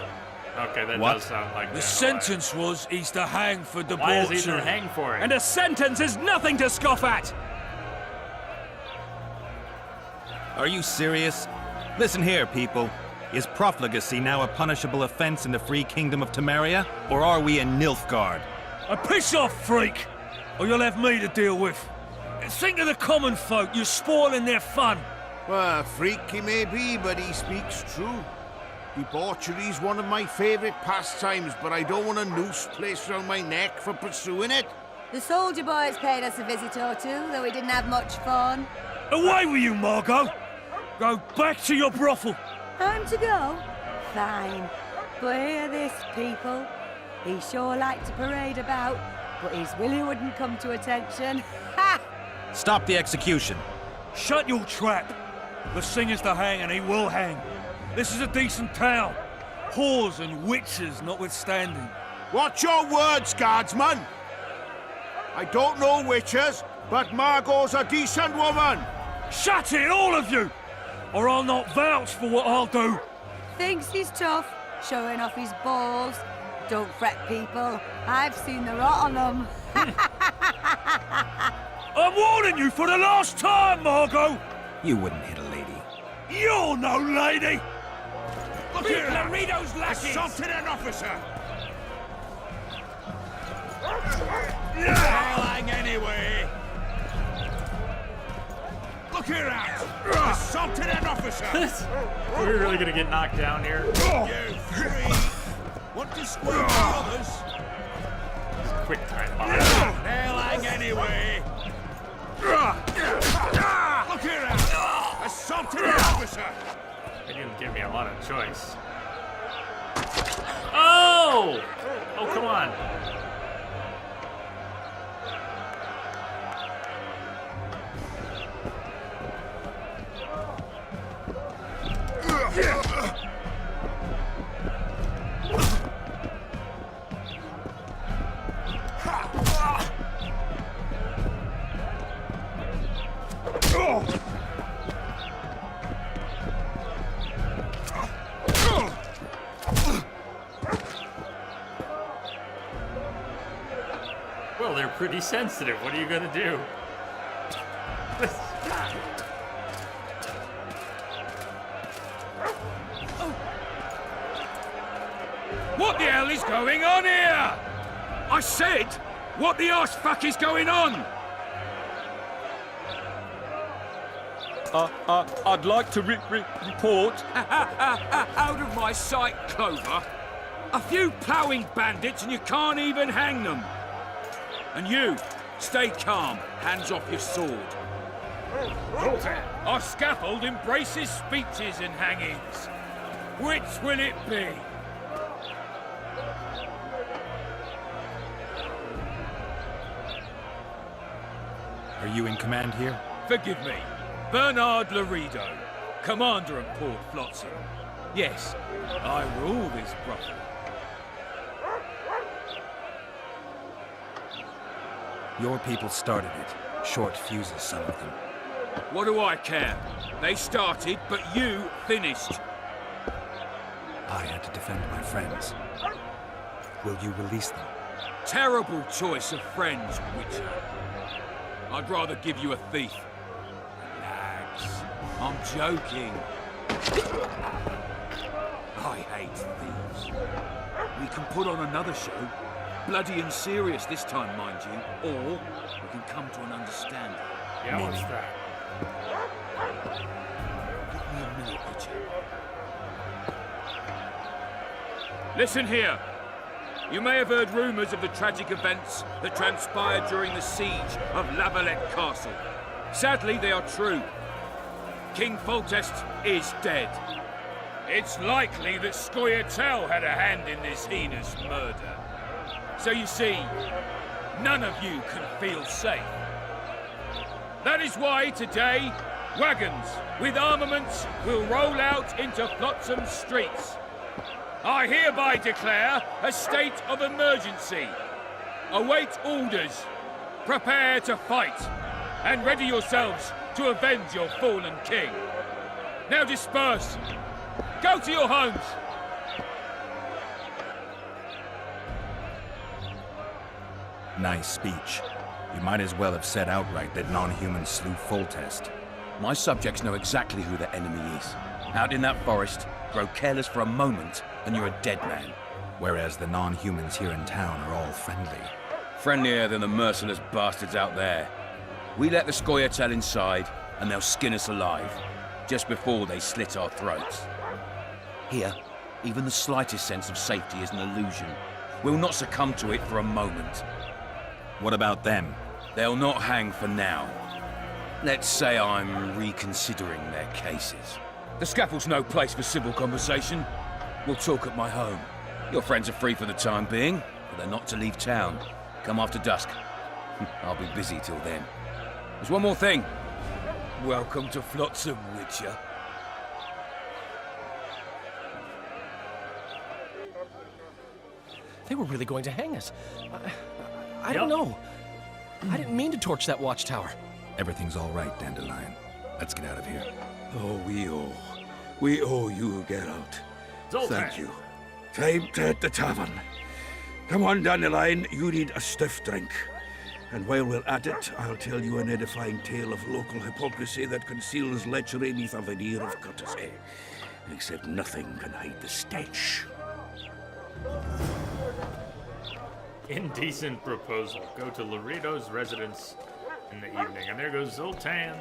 Okay, that What? does sound like The Dandelion. sentence was he's to hang for debauchery. Why is he to hang for it? And a sentence is nothing to scoff at! Are you serious? Listen here, people. Is profligacy now a punishable offense in the free kingdom of Temeria? Or are we in Nilfgaard? Piss off, freak! Or you'll have me to deal with. Think of the common folk, you're spoiling their fun. Well, freak he may be, but he speaks true. Debauchery's one of my favourite pastimes, but I don't want a noose placed around my neck for pursuing it. The soldier boys paid us a visit or two, though we didn't have much fun. Away with you, Margot! Go back to your brothel. Time to go? Fine. But hear this, people. He sure liked to parade about, but his Willie wouldn't come to attention. Ha! Stop the execution. Shut your trap. The singer's to hang, and he will hang. This is a decent town. Whores and witches notwithstanding. Watch your words, guardsman! I don't know witches, but Margot's a decent woman! Shut it, all of you! Or I'll not vouch for what I'll do. Thinks he's tough, showing off his balls. Don't fret, people. I've seen the rot on them. I'm warning you for the last time, Margot! You wouldn't hit a lady. You're no lady! Look here, Laredo's lackeys! Assaulted an officer! Hang anyway! Look here, out! Assaulted an officer! We're really gonna get knocked down here. You three! Want to squeeze the others? Quick time bomb. Hang anyway! Look here, out! Assaulted an officer! They didn't give me a lot of choice. Oh! Oh, come on. Well, they're pretty sensitive. What are you gonna do? What the hell is going on here? I said, what the arse fuck is going on? I'd like to report. Out of my sight, Clover. A few ploughing bandits and you can't even hang them. And you, stay calm, hands off your sword. Our scaffold embraces speeches and hangings. Which will it be? Are you in command here? Forgive me. Bernard Laredo, commander of Port Flotsam. Yes, I rule this brothel. Your people started it. Short fuses, some of them. What do I care? They started, but you finished. I had to defend my friends. Will you release them? Terrible choice of friends, Witcher. I'd rather give you a thief. Relax. I'm joking. I hate thieves. We can put on another show. Bloody and serious this time, mind you. Or we can come to an understanding. Yeah, what's that? Give me a minute, Witcher. Listen here. You may have heard rumours of the tragic events that transpired during the siege of Lavalette Castle. Sadly, they are true. King Foltest is dead. It's likely that Scoia'tael had a hand in this heinous murder. So you see, none of you can feel safe. That is why today, wagons with armaments will roll out into Flotsam streets. I hereby declare a state of emergency. Await orders. Prepare to fight. And ready yourselves to avenge your fallen king. Now disperse. Go to your homes. Nice speech. You might as well have said outright that non-humans slew Foltest. My subjects know exactly who their enemy is. Out in that forest, grow careless for a moment, and you're a dead man. Whereas the non-humans here in town are all friendly. Friendlier than the merciless bastards out there. We let the Scoia'tael inside, and they'll skin us alive, just before they slit our throats. Here, even the slightest sense of safety is an illusion. We'll not succumb to it for a moment. What about them? They'll not hang for now. Let's say I'm reconsidering their cases. The scaffold's no place for civil conversation. We'll talk at my home. Your friends are free for the time being, but they're not to leave town. Come after dusk. I'll be busy till then. There's one more thing. Welcome to Flotsam, Witcher. They were really going to hang us. I don't know. I didn't mean to torch that watchtower. Everything's all right, Dandelion. Let's get out of here. Oh, we owe you, Geralt. Zoltan. Thank you. Time to hit the tavern. Come on, Dandelion, you need a stiff drink. And while we're at it, I'll tell you an edifying tale of local hypocrisy that conceals lechery beneath a veneer of courtesy. Except nothing can hide the stench. Indecent proposal. Go to Laredo's residence in the evening. And there goes Zoltan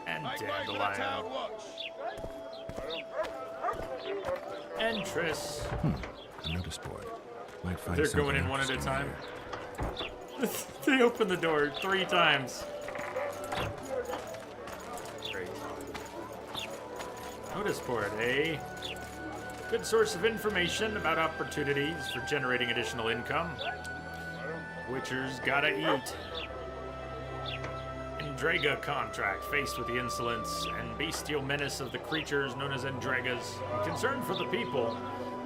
and Dandelion. And Triss. A notice board. Might find They're something going in one at a interesting time. here. They open the door 3 times. Great. Notice board, eh? Good source of information about opportunities for generating additional income. Witchers gotta eat. Endrega contract, faced with the insolence and bestial menace of the creatures known as Endregas. Concerned for the people,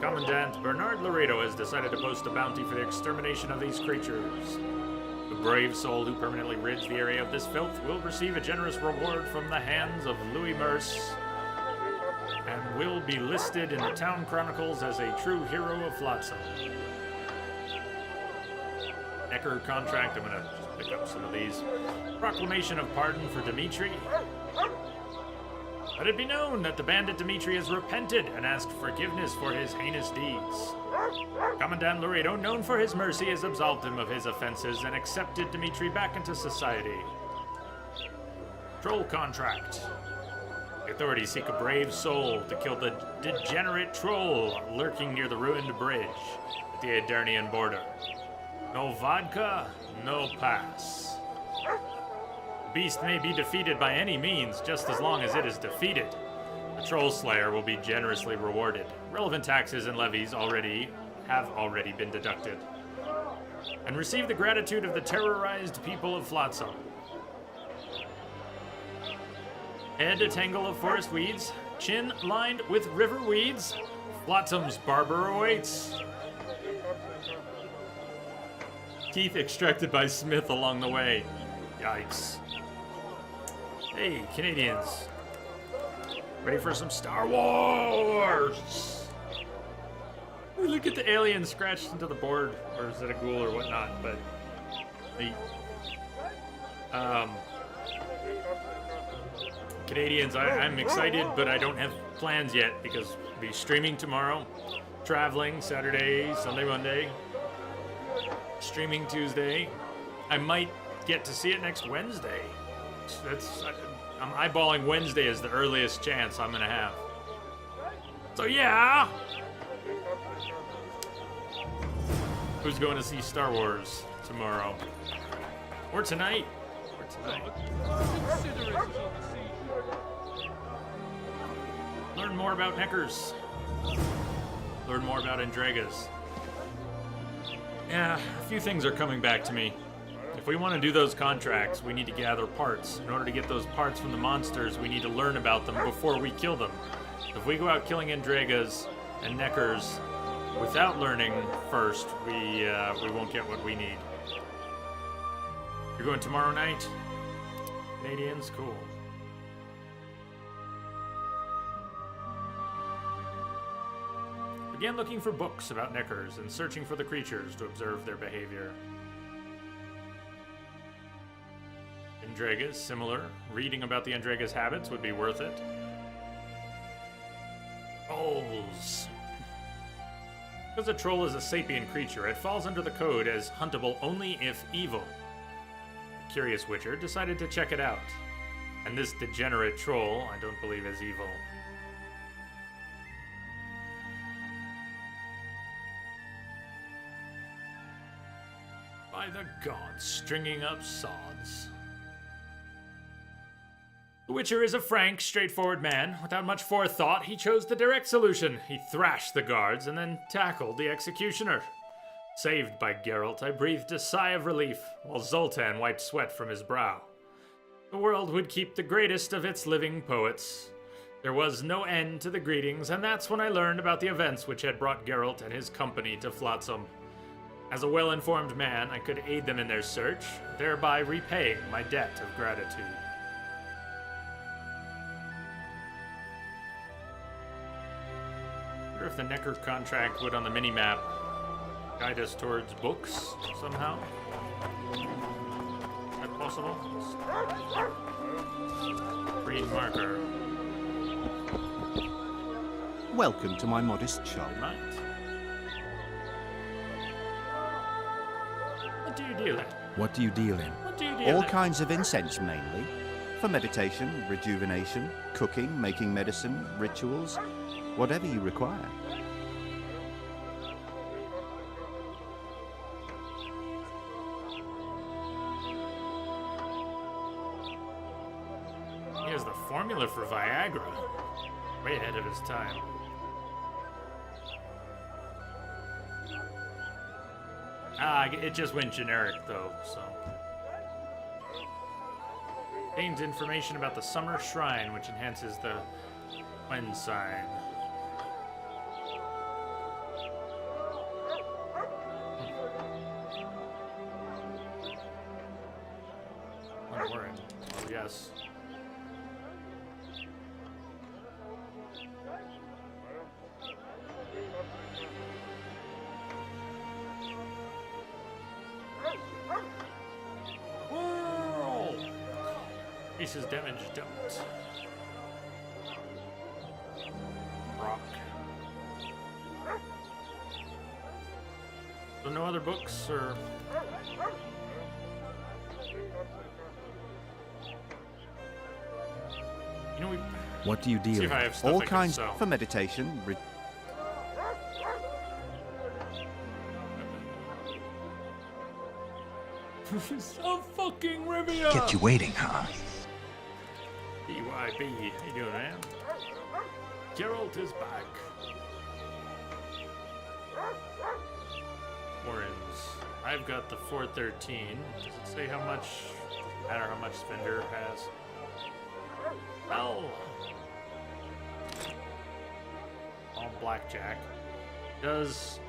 Commandant Bernard Laredo has decided to post a bounty for the extermination of these creatures. The brave soul who permanently rids the area of this filth will receive a generous reward from the hands of Louis Merce and will be listed in the town chronicles as a true hero of Flotsam. Necker contract, I'm gonna just pick up some of these. Proclamation of pardon for Dimitri. Let it be known that the bandit Dimitri has repented and asked forgiveness for his heinous deeds. Commandant Laredo, known for his mercy, has absolved him of his offenses and accepted Dimitri back into society. Troll contract. The authorities seek a brave soul to kill the degenerate troll lurking near the ruined bridge at the Aedirnian border. No vodka, no pass. The beast may be defeated by any means, just as long as it is defeated. The troll slayer will be generously rewarded. Relevant taxes and levies have already been deducted. And receive the gratitude of the terrorized people of Flotsam. Head a tangle of forest weeds, chin lined with river weeds. Flotsam's barber awaits. Teeth extracted by Smith along the way. Yikes. Hey, Canadians. Ready for some Star Wars? We look at the alien scratched into the board, or is it a ghoul or whatnot, but the Canadians, I'm excited, but I don't have plans yet because I'll be streaming tomorrow, traveling Saturday, Sunday, Monday, streaming Tuesday. I might get to see it next Wednesday. I'm eyeballing Wednesday as the earliest chance I'm gonna have. So yeah. Who's going to see Star Wars tomorrow? Or tonight? Learn more about Neckers. Learn more about Andregas. Yeah, a few things are coming back to me. If we want to do those contracts, we need to gather parts. In order to get those parts from the monsters, we need to learn about them before we kill them. If we go out killing Andregas and Neckers without learning first, we won't get what we need. You're going tomorrow night? Canadians? Cool. Began looking for books about Neckers and searching for the creatures to observe their behavior. Andregas, similar. Reading about the Andregas habits would be worth it. Trolls. Because a troll is a sapient creature, it falls under the code as huntable only if evil. The curious Witcher decided to check it out. And this degenerate troll, I don't believe is evil. By the gods, stringing up sods. The Witcher is a frank, straightforward man. Without much forethought, he chose the direct solution. He thrashed the guards and then tackled the executioner. Saved by Geralt, I breathed a sigh of relief, while Zoltan wiped sweat from his brow. The world would keep the greatest of its living poets. There was no end to the greetings, and that's when I learned about the events which had brought Geralt and his company to Flotsam. As a well-informed man, I could aid them in their search, thereby repaying my debt of gratitude. I wonder if the Necker contract would on the minimap guide us towards books somehow. Is that possible? Green marker. Welcome to my modest shop. Right. What do you deal in? What do you deal in? What do you deal All in? kinds of incense, mainly. For meditation, rejuvenation, cooking, making medicine, rituals, whatever you require. He has the formula for Viagra. Way ahead of his time. It just went generic though, so. Contains information about the Summer Shrine, which enhances the When sign. Wonder where it. Oh yes. Increases damage, don't. Rock. So no other books, or... You know, what do you deal see if in? I have stuff All I can kinds sell. for meditation. So fucking Rivia! Kept you waiting, huh? BYB, how you doing, man? Geralt is back. Warrens. I've got the 413. Does it say how much? I don't know how much Spender has. Well, all blackjack. Does.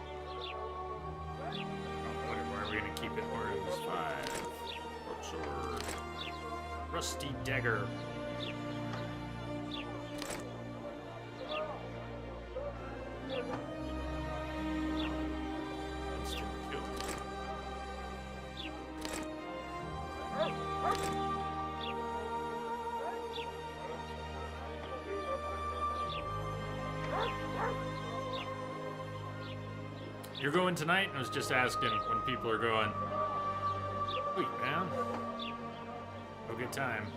Where are we gonna keep it? Warrens 5. Short sword. Rusty dagger. Instant kill. You're going tonight? I was just asking when people are going. Sweet, man. Have a good time.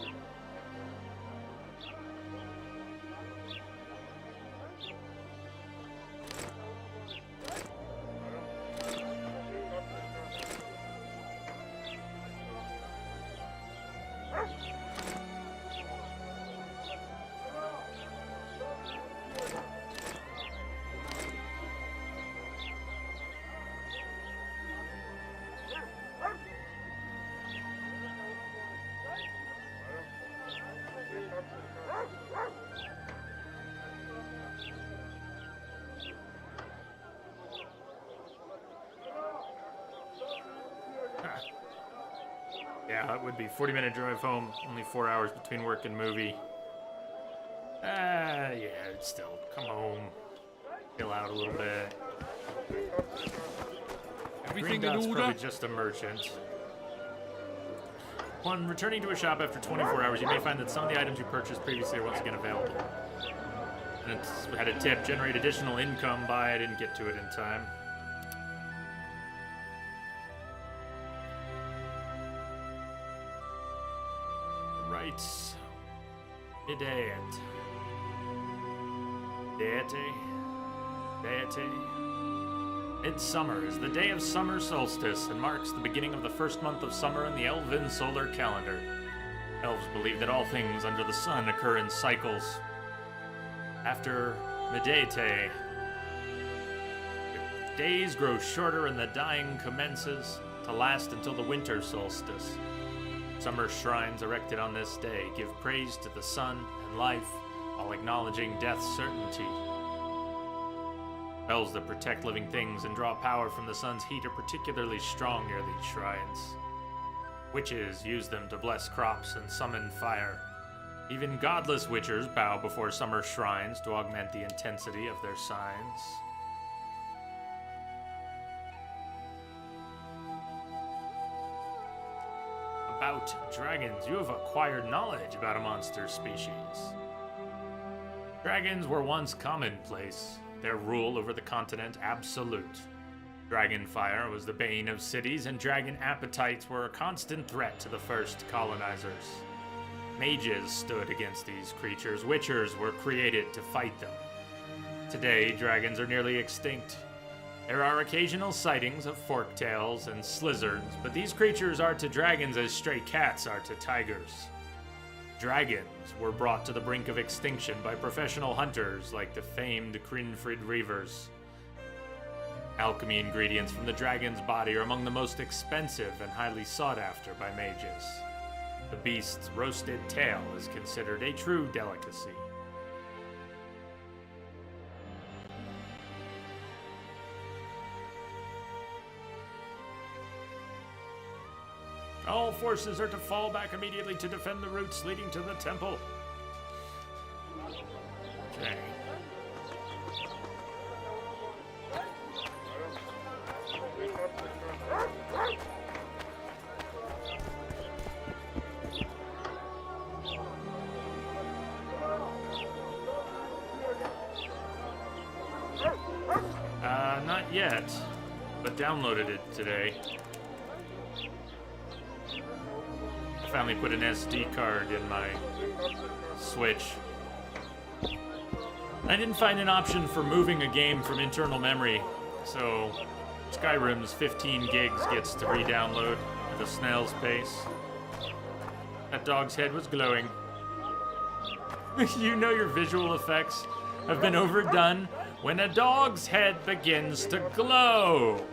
Yeah, it would be 40-minute drive home, only 4 hours between work and movie. Yeah, it's still come home, chill out a little bit. Everything Green in Dot's order? probably just a merchant. Upon returning to a shop after 24 hours, you may find that some of the items you purchased previously are once again available. And it's had a tip, generate additional income by, I didn't get to it in time. Right. Idiot. Deity. Midsummer is the day of summer solstice and marks the beginning of the first month of summer in the Elven solar calendar. Elves believe that all things under the sun occur in cycles. After Midete, the days grow shorter and the dying commences to last until the winter solstice. Summer shrines erected on this day give praise to the sun and life while acknowledging death's certainty. Spells that protect living things and draw power from the sun's heat are particularly strong near these shrines. Witches use them to bless crops and summon fire. Even godless witchers bow before summer shrines to augment the intensity of their signs. About dragons, you have acquired knowledge about a monster species. Dragons were once commonplace, their rule over the continent absolute. Dragon fire was the bane of cities, and dragon appetites were a constant threat to the first colonizers. Mages stood against these creatures. Witchers were created to fight them. Today, dragons are nearly extinct. There are occasional sightings of forktails and slizzards, but these creatures are to dragons as stray cats are to tigers. Dragons were brought to the brink of extinction by professional hunters like the famed Crinfrid Reavers. Alchemy ingredients from the dragon's body are among the most expensive and highly sought after by mages. The beast's roasted tail is considered a true delicacy. All forces are to fall back immediately to defend the routes leading to the temple. Okay. Not yet, but downloaded it today. I finally put an SD card in my Switch. I didn't find an option for moving a game from internal memory, so Skyrim's 15 gigs gets to re-download at a snail's pace. That dog's head was glowing. You know your visual effects have been overdone when a dog's head begins to glow.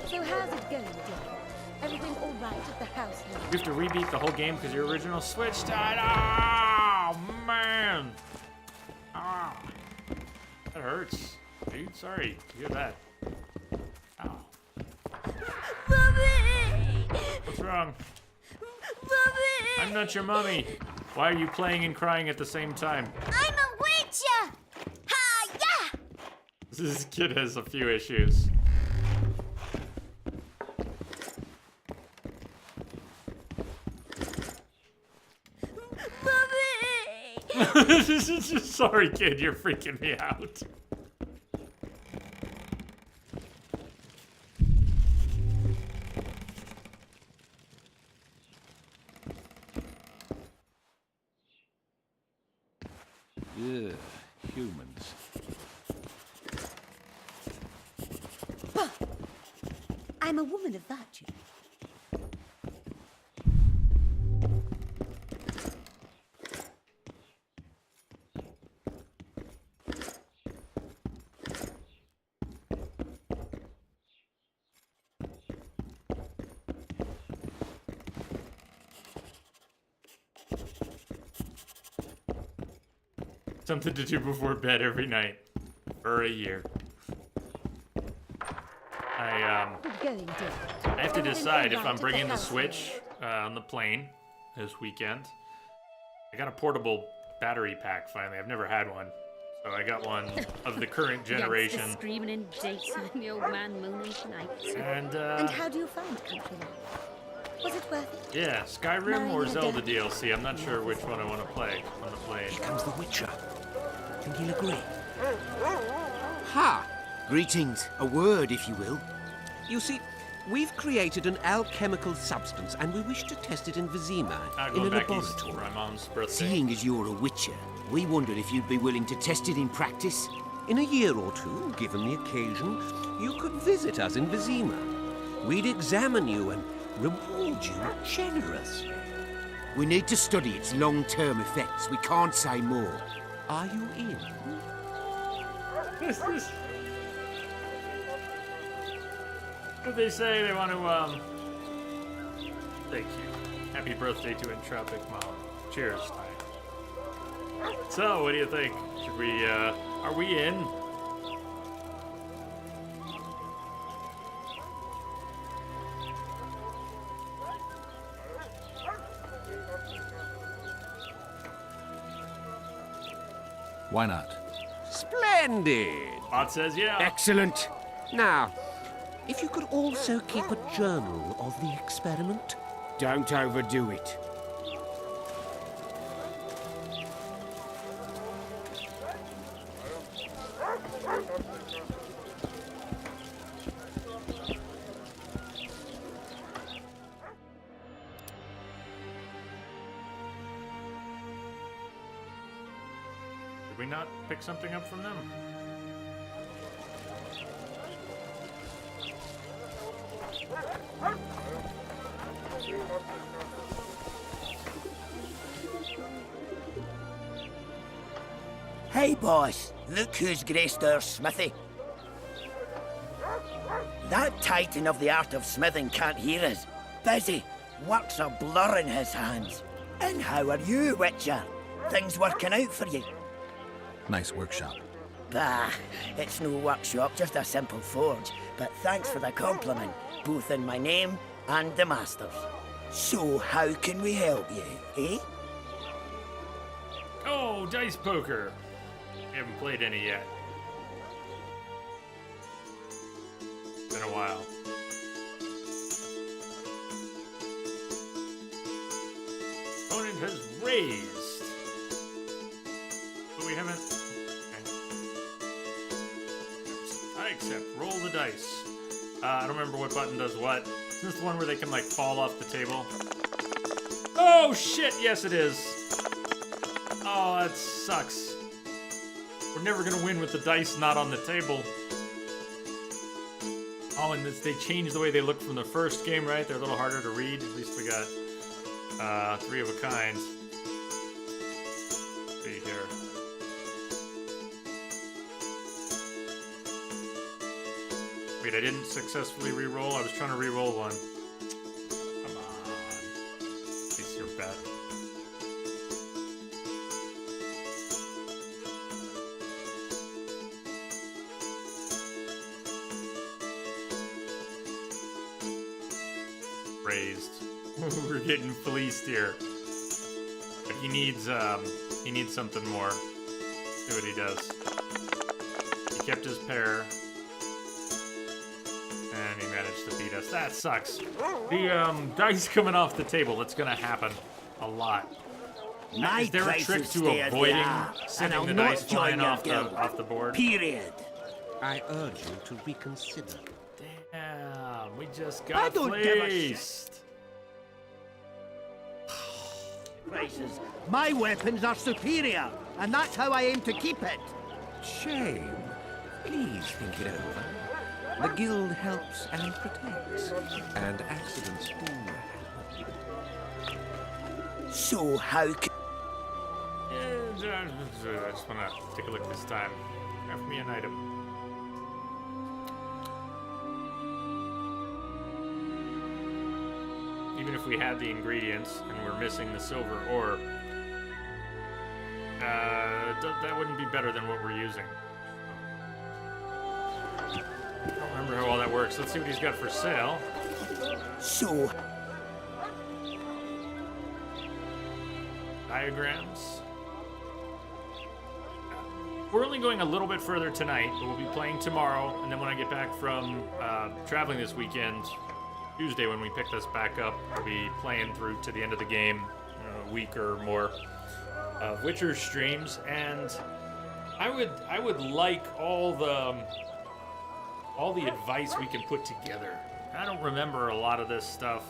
So how's it going, Dick? Everything all right at the house now? You have to rebeat the whole game because your original Switch died. Oh, man. Ah. That hurts. Dude, sorry to hear that. Ow. Mommy! What's wrong? Mommy! I'm not your mommy. Why are you playing and crying at the same time? I'm a witcher! Ha, yeah! This kid has a few issues. Mommy! Sorry, kid, you're freaking me out. Yeah, humans. Bah! I'm a woman of virtue. Something to do before bed every night. For a year. I have to decide if I'm bringing the Switch on the plane this weekend. I got a portable battery pack finally. I've never had one. So I got one of the current generation. Yes, the screaming in Jason and the old man mooning tonight. And how do you find country life? Was it worth it? yeah, Skyrim or Zelda DLC. I'm not sure which one I want to play on the plane. Here comes the Witcher. Think he'll agree? Ha! Greetings. A word, if you will. You see, we've created an alchemical substance and we wish to test it in Vizima, in a laboratory. For my mom's birthday. Seeing as you're a Witcher, we wondered if you'd be willing to test it in practice. In a year or two, given the occasion, you could visit us in Vizima. We'd examine you and reward you generously. We need to study its long-term effects. We can't say more. Are you in? What they say they want to, thank you. Happy birthday to Entropic Mom. Cheers, Ty. So, what do you think? Should we, are we in? Why not? Splendid! Bot says yeah. Excellent. Now, if you could also keep a journal of the experiment. Don't overdo it. Did we not pick something up from them? Hey, boss. Look who's graced our smithy. That titan of the art of smithing can't hear us. Busy. Work's a blur in his hands. And how are you, Witcher? Things working out for you? Nice workshop. Bah, it's no workshop, just a simple forge. But thanks for the compliment, both in my name and the master's. So how can we help you, eh? Oh, dice poker. We haven't played any yet. Been a while. Opponent has raised. But we haven't. I accept. Roll the dice. I don't remember what button does what. Is this the one where they can, like, fall off the table? Oh, shit! Yes, it is. Oh, that sucks. We're never gonna win with the dice not on the table. Oh, and they changed the way they look from the first game, right? They're a little harder to read. At least we got 3 of a kind. Let's see here. Wait, I didn't successfully re-roll. I was trying to re-roll one. Come on. Place your bet. Raised. We're getting fleeced here. But he needs something more. See what he does. He kept his pair. And he managed to beat us. That sucks. The dice coming off the table, it's gonna happen a lot. Is there a trick to avoiding sending the dice flying off the board? Period. I urge you to reconsider. Damn, we just got fleeced. Prices. My weapons are superior, and that's how I aim to keep it. Shame. Please think it over. The guild helps and protects, and accidents do happen. So how can... I just want to take a look this time. Have me an item. Even if we had the ingredients and we're missing the silver ore, that wouldn't be better than what we're using. works. Let's see what he's got for sale. So, Diagrams. We're only going a little bit further tonight, but we'll be playing tomorrow, and then when I get back from traveling this weekend, Tuesday when we pick this back up, I'll be playing through to the end of the game, a week or more of Witcher streams, and I would like all the advice we can put together. I don't remember a lot of this stuff.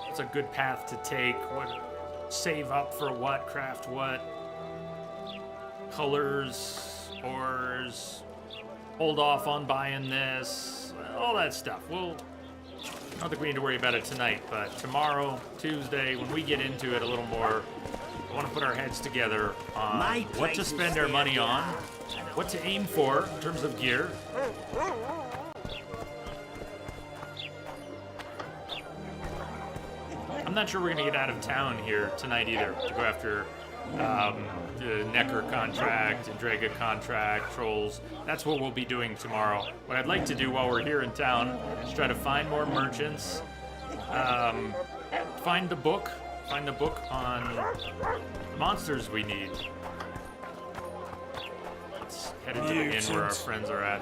What's a good path to take? What save up for what? Craft what? Colors, ores, hold off on buying this, all that stuff. I don't think we need to worry about it tonight, but tomorrow, Tuesday, when we get into it a little more, I want to put our heads together on what to spend our money on, what to aim for in terms of gear. I'm not sure we're going to get out of town here tonight either to go after the Necker contract and Draga contract, trolls. That's what we'll be doing tomorrow. What I'd like to do while we're here in town is try to find more merchants, find the book on the monsters we need. Let's head into the inn where our friends are at.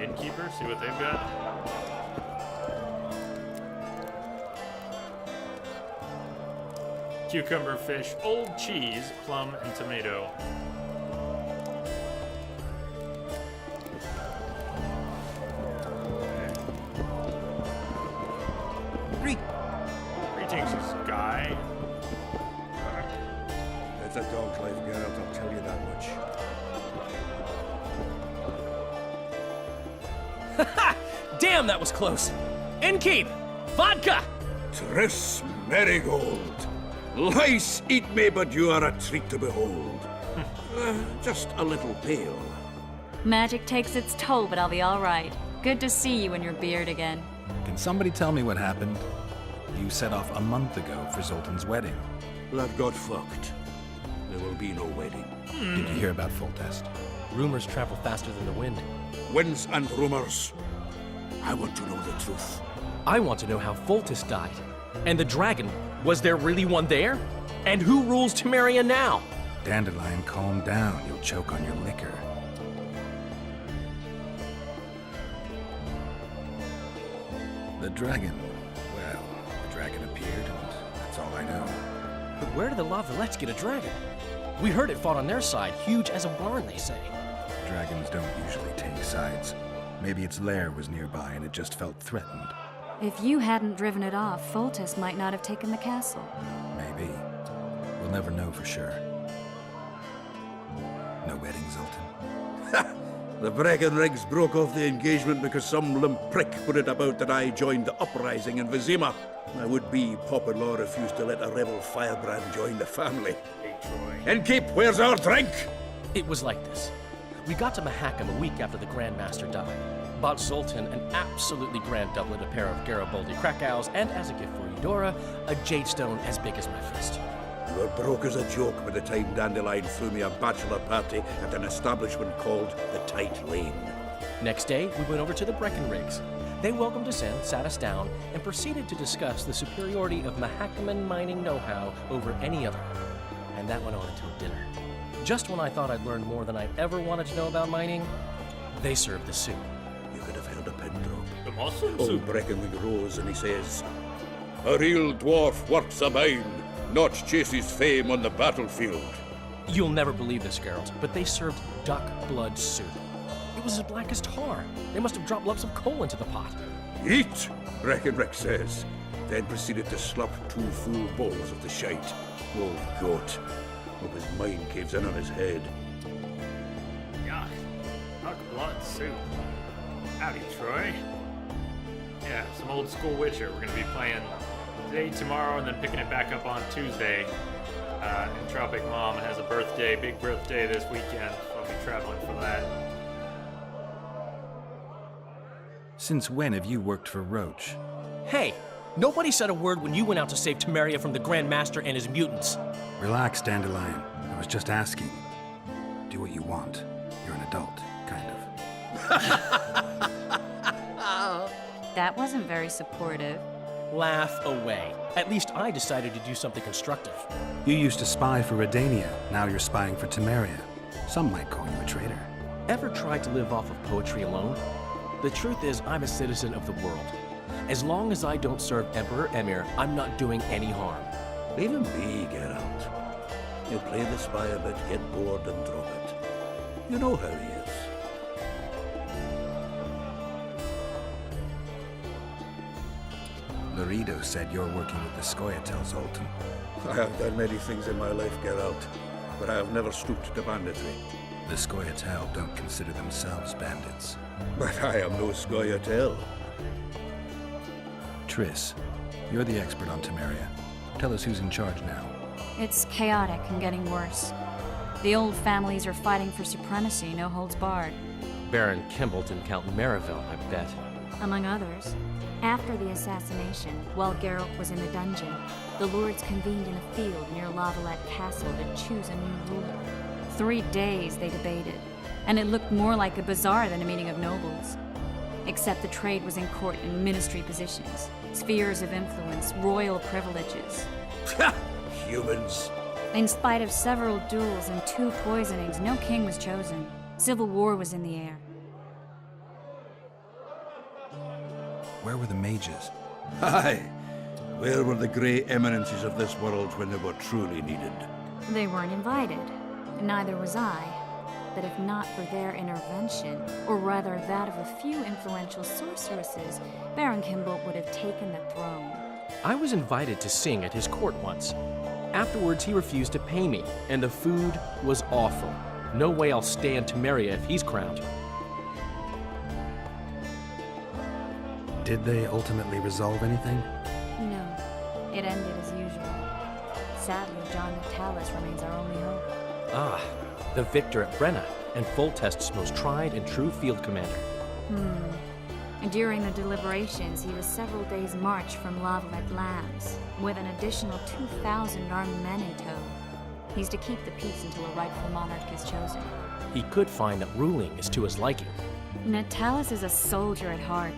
Innkeeper, see what they've got. Cucumber, fish, old cheese, plum, and tomato. Greetings, Sky. That's a dog's life, Geralt, I'll tell you that much. Damn, that was close. Innkeep! Vodka! Triss Marigold. Lice eat me, but you are a treat to behold. Just a little pale. Magic takes its toll, but I'll be all right. Good to see you in your beard again. Can somebody tell me what happened? You set off a month ago for Zoltan's wedding. That got fucked. There will be no wedding. Did you hear about Foltest? Rumors travel faster than the wind. Winds and rumors. I want to know the truth. I want to know how Foltest died. And the dragon, was there really one there? And who rules Temeria now? Dandelion, calm down. You'll choke on your liquor. The dragon. Well, the dragon appeared, and that's all I know. But where did the Lavalettes get a dragon? We heard it fought on their side, huge as a barn, they say. Dragons don't usually take sides. Maybe its lair was nearby and it just felt threatened. If you hadn't driven it off, Foltest might not have taken the castle. Maybe. We'll never know for sure. No wedding, Zoltan? The Breckenrigs broke off the engagement because some limp prick put it about that I joined the uprising in Vizima. My would-be pop-in-law refused to let a rebel firebrand join the family. Innkeep, where's our drink? It was like this. We got to Mahakam a week after the Grandmaster died. Bought Zoltan an absolutely grand doublet, a pair of Garibaldi Krakows, and as a gift for Eudora, a jade stone as big as my fist. You were broke as a joke by the time Dandelion threw me a bachelor party at an establishment called the Tight Lane. Next day, we went over to the Breckenrigs. They welcomed us in, sat us down, and proceeded to discuss the superiority of Mahakaman mining know-how over any other. And that went on until dinner. Just when I thought I'd learned more than I ever wanted to know about mining, they served the soup. You could have held a pin drop. The mushroom Old soup. Breckenridge rose and he says, "A real dwarf works a mine, not chases fame on the battlefield." You'll never believe this, Geralt, but they served duck blood soup. It was as black as tar. They must have dropped lumps of coal into the pot. "Eat," Breckenridge says, then proceeded to slop 2 full bowls of the shite. Old goat. Hope his mind caves in on his head. Yuck. Duck blood soup. Howdy, Troy. Yeah, some old school Witcher. We're going to be playing today, tomorrow, and then picking it back up on Tuesday. Entropic Mom has a birthday, big birthday this weekend. I'll be traveling for that. Since when have you worked for Roach? Hey, Nobody said a word when you went out to save Temeria from the Grand Master and his mutants. Relax, Dandelion. I was just asking. Do what you want. You're an adult, kind of. That wasn't very supportive. Laugh away. At least I decided to do something constructive. You used to spy for Redania. Now you're spying for Temeria. Some might call you a traitor. Ever tried to live off of poetry alone? The truth is, I'm a citizen of the world. As long as I don't serve Emperor Emir, I'm not doing any harm. Leave him be, Geralt. He'll play the spy a bit, get bored, and drop it. You know how he is. Laredo said you're working with the Scoia'tael, Zoltan. I have done many things in my life, Geralt, but I have never stooped to banditry. The Scoia'tael don't consider themselves bandits. But I am no Scoia'tael. Triss, you're the expert on Temeria. Tell us who's in charge now. It's chaotic and getting worse. The old families are fighting for supremacy, no holds barred. Baron Kimbolt and Count Maraville, I bet. Among others. After the assassination, while Geralt was in the dungeon, the lords convened in a field near Lavalette Castle to choose a new ruler. 3 days they debated, and it looked more like a bazaar than a meeting of nobles. Except the trade was in court and ministry positions, spheres of influence, royal privileges. Humans. In spite of several duels and 2 poisonings, no king was chosen. Civil war was in the air. Where were the mages? Aye. Where were the grey eminences of this world when they were truly needed? They weren't invited. Neither was I. But if not for their intervention, or rather that of a few influential sorceresses, Baron Kimbolt would have taken the throne. I was invited to sing at his court once. Afterwards, he refused to pay me, and the food was awful. No way I'll stay in Temeria if he's crowned. Did they ultimately resolve anything? No. It ended as usual. Sadly, John Natalis remains our only hope. Ah, the victor at Brenna, and Foltest's most tried and true field commander. And during the deliberations, he was several days' march from Lavalette Lands, with an additional 2,000 armed men in tow. He's to keep the peace until a rightful monarch is chosen. He could find that ruling is to his liking. Natalis is a soldier at heart.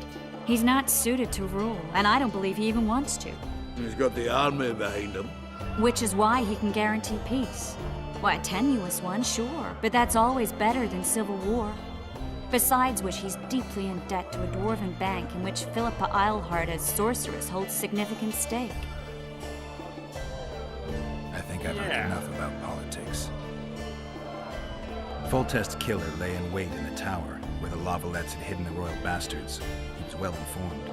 He's not suited to rule, and I don't believe he even wants to. He's got the army behind him. Which is why he can guarantee peace. Why, a tenuous one, sure, but that's always better than civil war. Besides which, he's deeply in debt to a dwarven bank in which Philippa Eilhart as sorceress holds significant stake. I think I've heard enough about politics. Foltest's killer lay in wait in the tower, where the Lavalettes had hidden the royal bastards. He was well informed.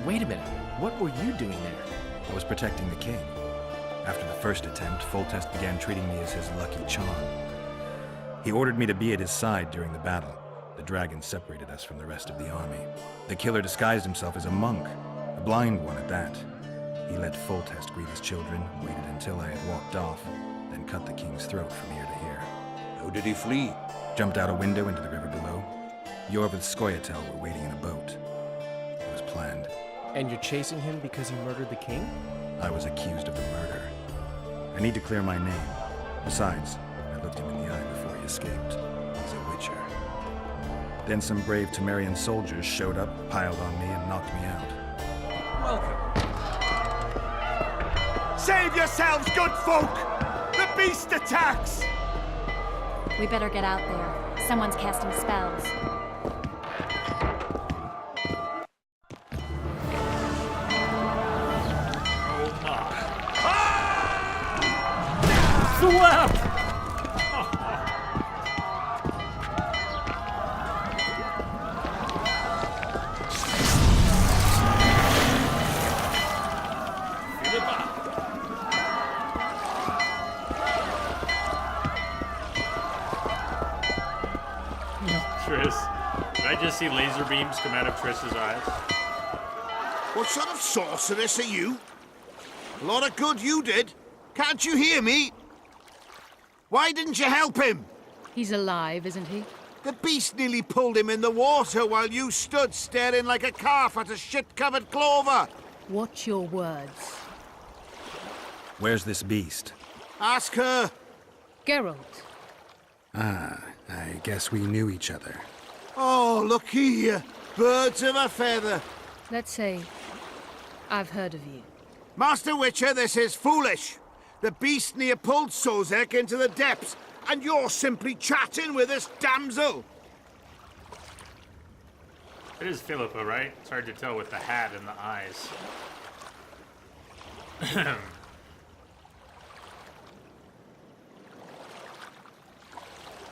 Wait a minute, what were you doing there? I was protecting the king. After the first attempt, Foltest began treating me as his lucky charm. He ordered me to be at his side during the battle. The dragon separated us from the rest of the army. The killer disguised himself as a monk, a blind one at that. He let Foltest greet his children, waited until I had walked off, then cut the king's throat from ear to ear. How did he flee? Jumped out a window into the river below. Yorvith's Scoia'tael were waiting in a boat. It was planned. And you're chasing him because he murdered the king? I was accused of the murder. I need to clear my name. Besides, I looked him in the eye before he escaped. He's a witcher. Then some brave Temerian soldiers showed up, piled on me, and knocked me out. Welcome. Save yourselves, good folk! The beast attacks! We better get out there. Someone's casting spells. Slap! Triss. Did I just see laser beams come out of Triss's eyes? What sort of sorceress are you? A lot of good you did. Can't you hear me? Why didn't you help him? He's alive, isn't he? The beast nearly pulled him in the water while you stood staring like a calf at a shit-covered clover. Watch your words. Where's this beast? Ask her! Geralt. Ah, I guess we knew each other. Oh, look here! Birds of a feather! Let's say I've heard of you. Master Witcher, this is foolish! The beast near pulled Sozek into the depths, and you're simply chatting with this damsel! It is Philippa, right? It's hard to tell with the hat and the eyes.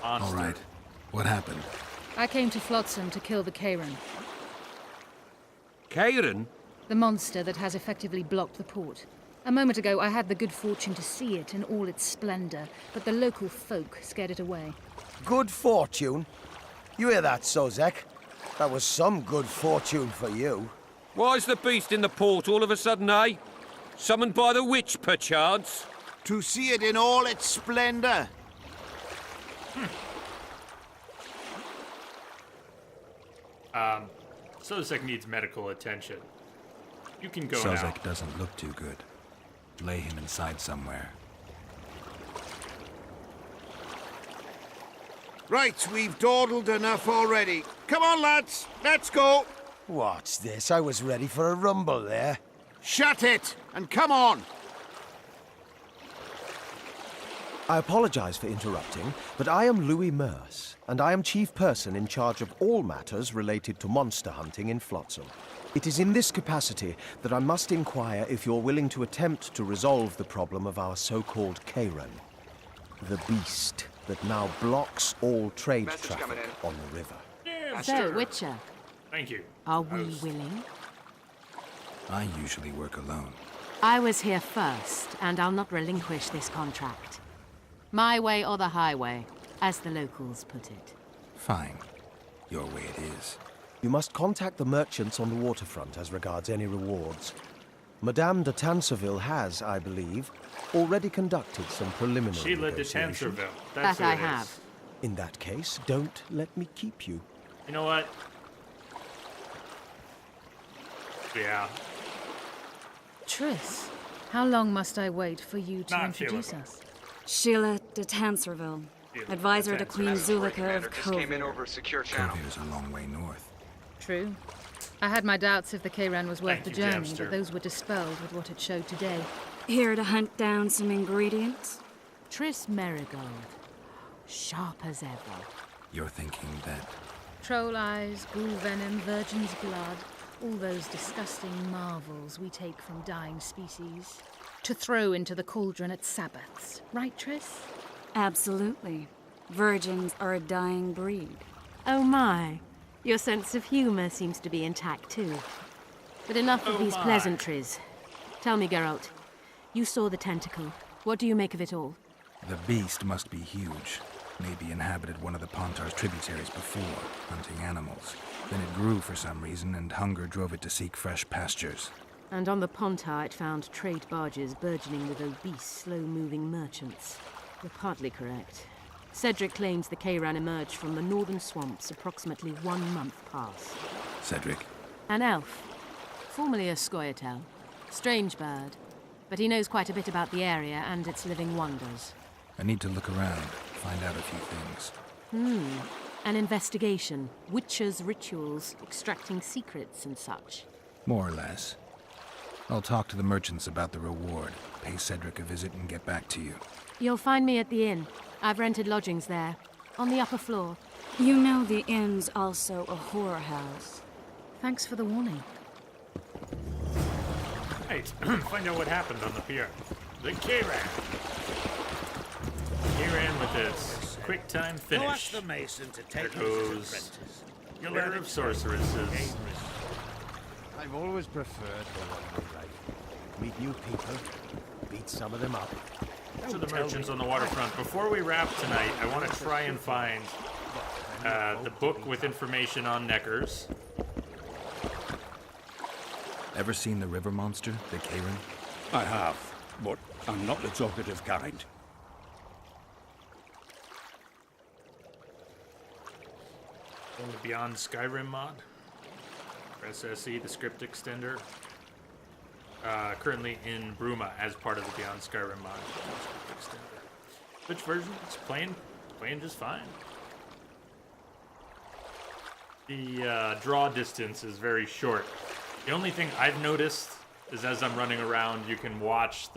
All right. What happened? I came to Flotsam to kill the Karen, Karen? the monster that has effectively blocked the port. A moment ago, I had the good fortune to see it in all its splendor, but the local folk scared it away. Good fortune? You hear that, Sozek? That was some good fortune for you. Why's the beast in the port all of a sudden, eh? Summoned by the witch, perchance? To see it in all its splendor. Sozek needs medical attention. You can go Sozek now. doesn't look too good. Lay him inside somewhere. Right, we've dawdled enough already. Come on, lads, let's go! What's this? I was ready for a rumble there. Shut it, and come on! I apologize for interrupting, but I am Louis Merce, and I am chief person in charge of all matters related to monster hunting in Flotsam. It is in this capacity that I must inquire if you're willing to attempt to resolve the problem of our so-called Karen, the beast that now blocks all trade Message coming traffic on the river. Yeah, So, sure. Witcher, Thank you. are we willing? I usually work alone. I was here first, and I'll not relinquish this contract. My way or the highway, as the locals put it. Fine. Your way it is. You must contact the merchants on the waterfront as regards any rewards. Madame de Tanserville has, I believe, already conducted some preliminary Sheila de negotiation. Tanserville. That's That who I it is. have. In that case, don't let me keep you. You know what? Yeah. Triss, how long must I wait for you to Not introduce Philippa. us? Sheila de Tanserville, advisor to Queen Zulika of Just came in Kovir. over a secure channel. Kovir's a long way north. True. I had my doubts if the Karen was worth Thank the you, journey, Jamster. but those were dispelled with what it showed today. Here to hunt down some ingredients? Triss Merigold, sharp as ever. You're thinking that... Troll eyes, ghoul venom, virgin's blood, all those disgusting marvels we take from dying species, to throw into the cauldron at Sabbaths. Right, Triss? Absolutely. Virgins are a dying breed. Oh my. Your sense of humor seems to be intact too. But enough of these pleasantries. Tell me, Geralt. You saw the tentacle. What do you make of it all? The beast must be huge. Maybe inhabited one of the Pontar's tributaries before, hunting animals. Then it grew for some reason, and hunger drove it to seek fresh pastures. And on the Pontar it found trade barges burgeoning with obese, slow-moving merchants. You're partly correct. Cedric claims the Kayran emerged from the northern swamps approximately 1 month past. Cedric? An elf, formerly a Scoia'tael. Strange bird, but he knows quite a bit about the area and its living wonders. I need to look around, find out a few things. An investigation, witches' rituals, extracting secrets and such. More or less. I'll talk to the merchants about the reward, pay Cedric a visit, and get back to you. You'll find me at the inn. I've rented lodgings there, on the upper floor. You know the inn's also a horror house. Thanks for the warning. Right. Find out what happened on the pier. The Kayran. Kayran with its quick time Go finish. ask the mason to There take you as his goes apprentice. You'll learn of experience, sorceresses. gain I've always preferred the London life. Meet new people, beat some of them up. To the merchants on the waterfront. Before we wrap tonight, I want to try and find the book with information on Neckers. Ever seen the river monster, the Kayran? I have, but I'm not the talkative kind. Beyond Skyrim mod. Press SE, the script extender. currently in Bruma as part of the Beyond Skyrim mod. Which version? It's playing just fine. The draw distance is very short. The only thing I've noticed is as I'm running around, you can watch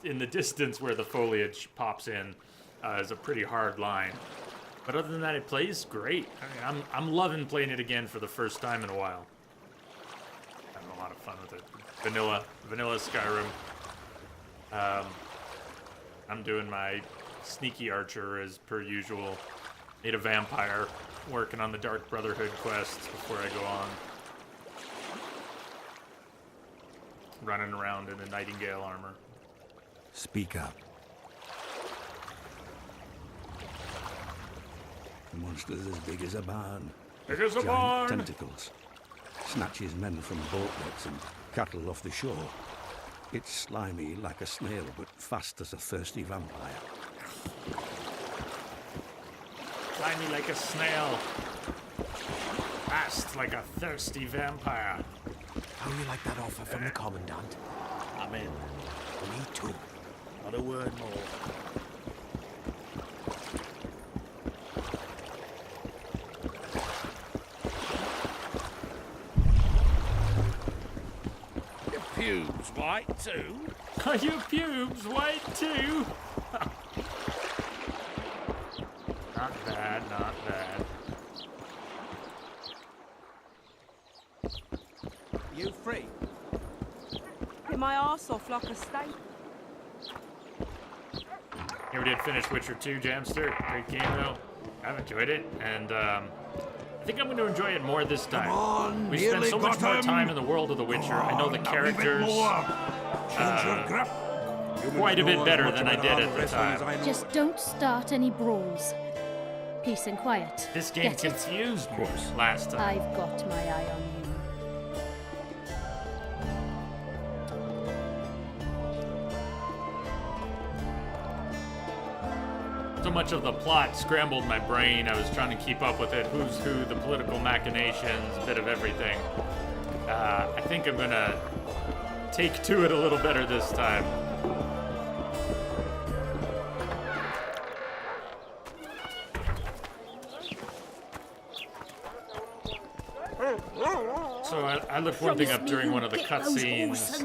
in the distance where the foliage pops in is a pretty hard line. But other than that, it plays great. I mean, I'm loving playing it again for the first time in a while. Having a lot of fun with it. Vanilla Skyrim. I'm doing my sneaky archer as per usual. Made a vampire, working on the Dark Brotherhood quests before I go on. Running around in a Nightingale armor. Speak up. The monster's as big as a barn. Big as a Giant barn! tentacles. Snatches men from boat nets and cattle off the shore. It's slimy like a snail, but fast as a thirsty vampire. Slimy like a snail. Fast like a thirsty vampire. How you like that offer from the Commandant? I'm in. Me too. Not a word more. Your pubes white too? Are your pubes white too? Not bad, not bad. You free? Get my arse off like a steak. Here we did finish Witcher 2, Jamster. Great game though. I've enjoyed it, and I think I'm going to enjoy it more this time. on, We spent so much more got him. time in the world of The Witcher. I know the Now leave it characters more. Change your grip. quite a bit better than I did at the time. Just don't start any brawls. Peace and quiet. This game Get it? confused me last time. I've got my eye on you. So much of the plot scrambled my brain. I was trying to keep up with it. Who's who, the political machinations, a bit of everything. I think I'm gonna take to it a little better this time. So I looked one thing up during one of the cutscenes.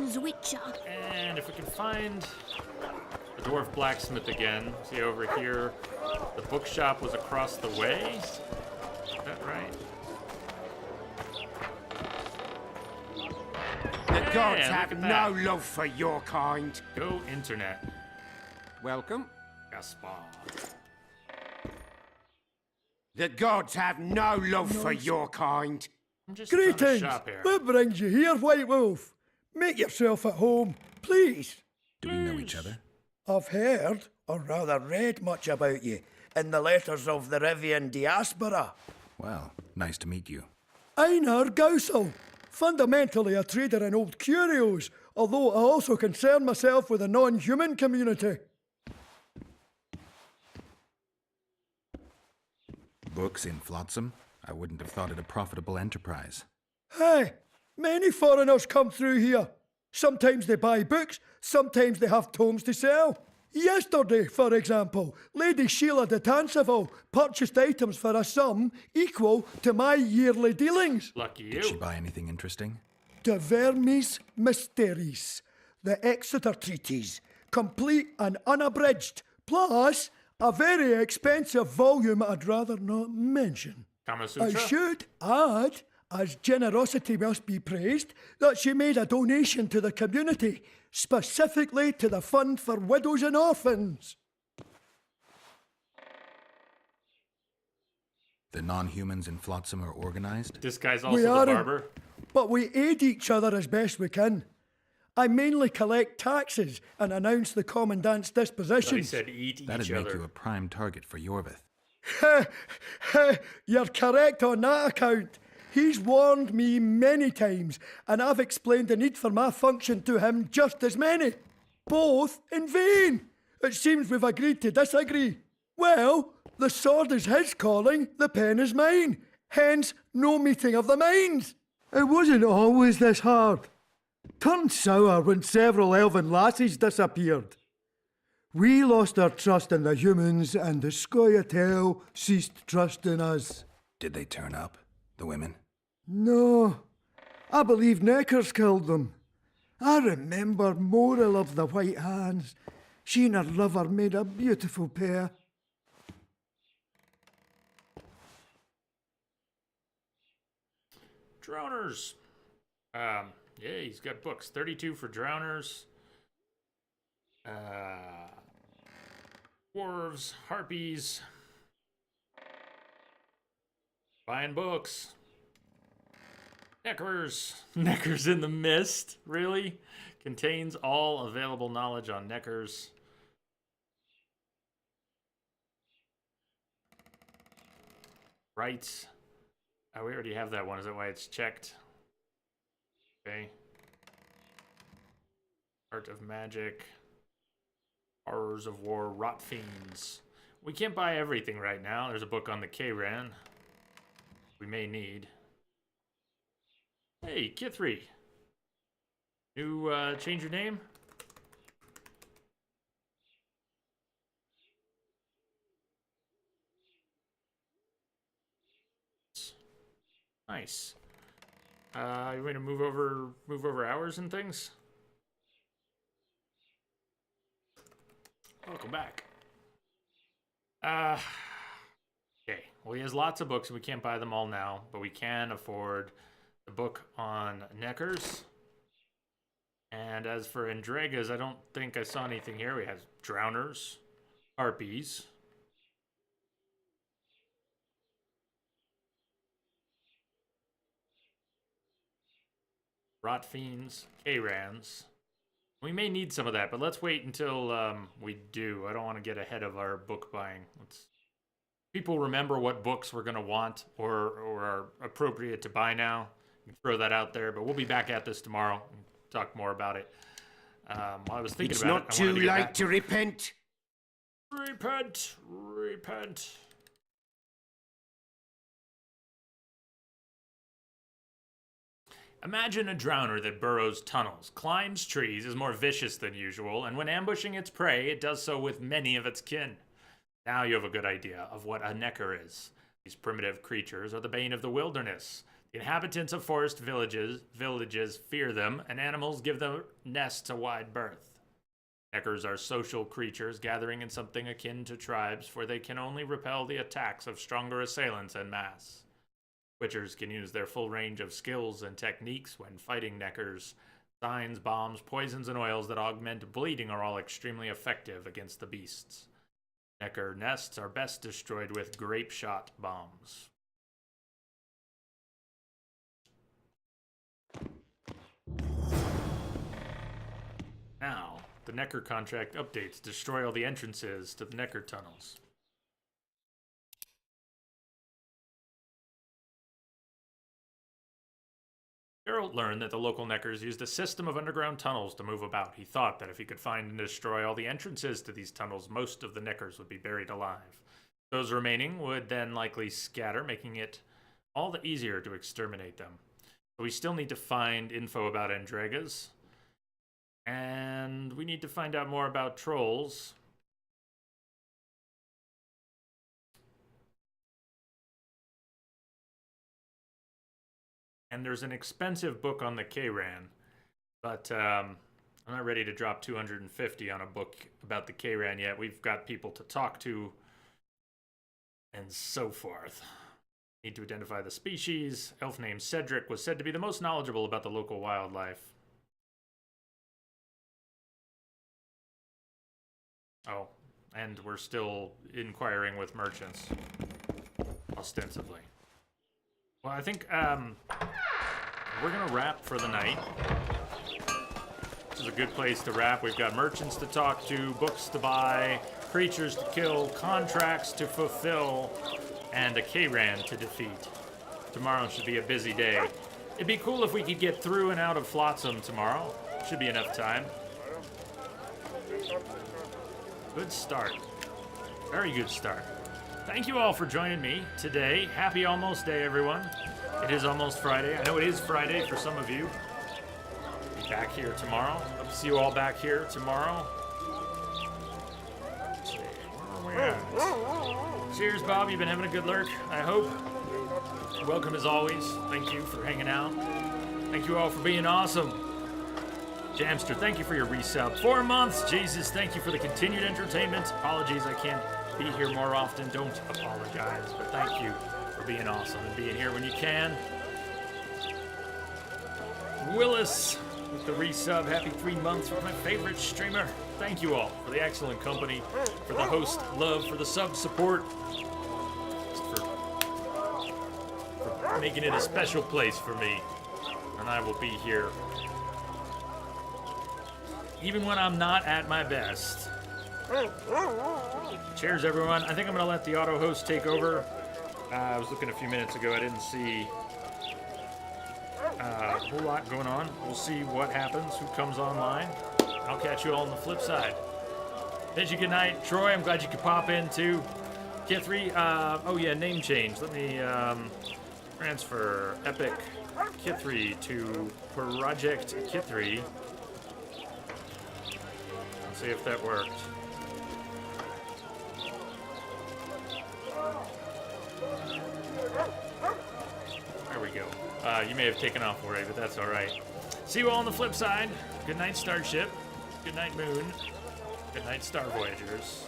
And if we can find the dwarf blacksmith again, see over here, the bookshop was across the way. Is that right? The gods Yeah, have look no at that. love for your kind. Go internet. Welcome. Gaspar. The gods have no love for your kind. I'm just trying to Greetings! shop here. What brings you here, White Wolf? Make yourself at home, please. Do we know each other? I've heard, or rather read much about you, in the letters of the Rivian diaspora. Well, nice to meet you. Einar Gausel, fundamentally a trader in old curios, although I also concern myself with the non-human community. Books in Flotsam? I wouldn't have thought it a profitable enterprise. Hey, many foreigners come through here. Sometimes they buy books, sometimes they have tomes to sell. Yesterday, for example, Lady Sheila de Tanseville purchased items for a sum equal to my yearly dealings. Lucky you. Did she buy anything interesting? De Vermis Mysteries, the Exeter Treatise, complete and unabridged, plus a very expensive volume I'd rather not mention. Kama I Sutra? should add, as generosity must be praised, that she made a donation to the community, specifically to the Fund for Widows and Orphans. The non-humans in Flotsam are organized? This guy's We also the aren't, barber. but we aid each other as best we can. I mainly collect taxes and announce the Commandant's He dispositions. said eat That'd each make other. you a prime target for Yorvith. You're correct on that account. He's warned me many times, and I've explained the need for my function to him just as many. Both in vain. It seems we've agreed to disagree. Well, the sword is his calling, the pen is mine. Hence, no meeting of the minds. It wasn't always this hard. turned sour when several elven lassies disappeared. We lost our trust in the humans, and the Scoia'tael ceased trusting us. Did they turn up, the women? No, I believe Neckers killed them. I remember Morrill of the White Hands. She and her lover made a beautiful pair. Drowners. Yeah, he's got books. 32 for drowners. Dwarves, harpies. Buying books. Neckers. Neckers in the Mist. Really? Contains all available knowledge on Neckers. Rights. Oh, we already have that one. Is that why it's checked? Okay. Art of Magic. Horrors of War. Rot Fiends. We can't buy everything right now. There's a book on the Kayran we may need. Hey, Kithri. You change your name? Nice. You want to move over hours and things? Welcome back. Okay. Well, he has lots of books. We can't buy them all now, but we can afford the book on Neckers. And as for Endregas, I don't think I saw anything here. We have Drowners, Harpies. Rot Fiends, Kayrans. We may need some of that, but let's wait until we do. I don't want to get ahead of our book buying. People remember what books we're going to want or are appropriate to buy now. You can throw that out there, but we'll be back at this tomorrow and talk more about it. While I was thinking about it, it's not too late to repent. Repent, repent. Imagine a drowner that burrows tunnels, climbs trees, is more vicious than usual, and when ambushing its prey, it does so with many of its kin. Now you have a good idea of what a necker is. These primitive creatures are the bane of the wilderness. The inhabitants of forest villages fear them, and animals give their nests a wide berth. Neckers are social creatures gathering in something akin to tribes, for they can only repel the attacks of stronger assailants en masse. Witchers can use their full range of skills and techniques when fighting neckers. Signs, bombs, poisons, and oils that augment bleeding are all extremely effective against the beasts. Necker nests are best destroyed with grape shot bombs. Now, the Necker contract updates. Destroy all the entrances to the Necker tunnels. Geralt learned that the local Neckers used a system of underground tunnels to move about. He thought that if he could find and destroy all the entrances to these tunnels, most of the Neckers would be buried alive. Those remaining would then likely scatter, making it all the easier to exterminate them. But we still need to find info about Endregas. And we need to find out more about trolls. And there's an expensive book on the Kayran, but I'm not ready to drop 250 on a book about the Kayran yet. We've got people to talk to and so forth. Need to identify the species. Elf named Cedric was said to be the most knowledgeable about the local wildlife. Oh, and we're still inquiring with merchants, ostensibly. Well, I think we're gonna wrap for the night. This is a good place to wrap. We've got merchants to talk to, books to buy, creatures to kill, contracts to fulfill, and a Kayran to defeat. Tomorrow should be a busy day. It'd be cool if we could get through and out of Flotsam tomorrow. Should be enough time. Good start. Very good start. Thank you all for joining me today. Happy almost day, everyone. It is almost Friday. I know it is Friday for some of you. back here tomorrow. Hope to see you all back here tomorrow. Let's see, where are we at? Cheers, Bob. You've been having a good lurk, I hope. Welcome as always. Thank you for hanging out. Thank you all for being awesome. Jamster, thank you for your resub. 4 months. Jesus, thank you for the continued entertainment. Apologies, I can't be here more often. Don't apologize, but thank you for being awesome and being here when you can. Willis with the resub. Happy 3 months with my favorite streamer. Thank you all for the excellent company, for the host love, for the sub support, for making it a special place for me. And I will be here even when I'm not at my best. Cheers, everyone. I think I'm going to let the auto host take over. I was looking a few minutes ago. I didn't see a whole lot going on. We'll see what happens, who comes online. I'll catch you all on the flip side. Benji, good night. Troy, I'm glad you could pop in too. Kithri, oh yeah, name change. Let me transfer Epic Kithri to Project Kithri. Let's see if that worked. There we go. You may have taken off already, but that's all right. See you all on the flip side. Good night, Starship. Good night, Moon. Good night, Star Voyagers.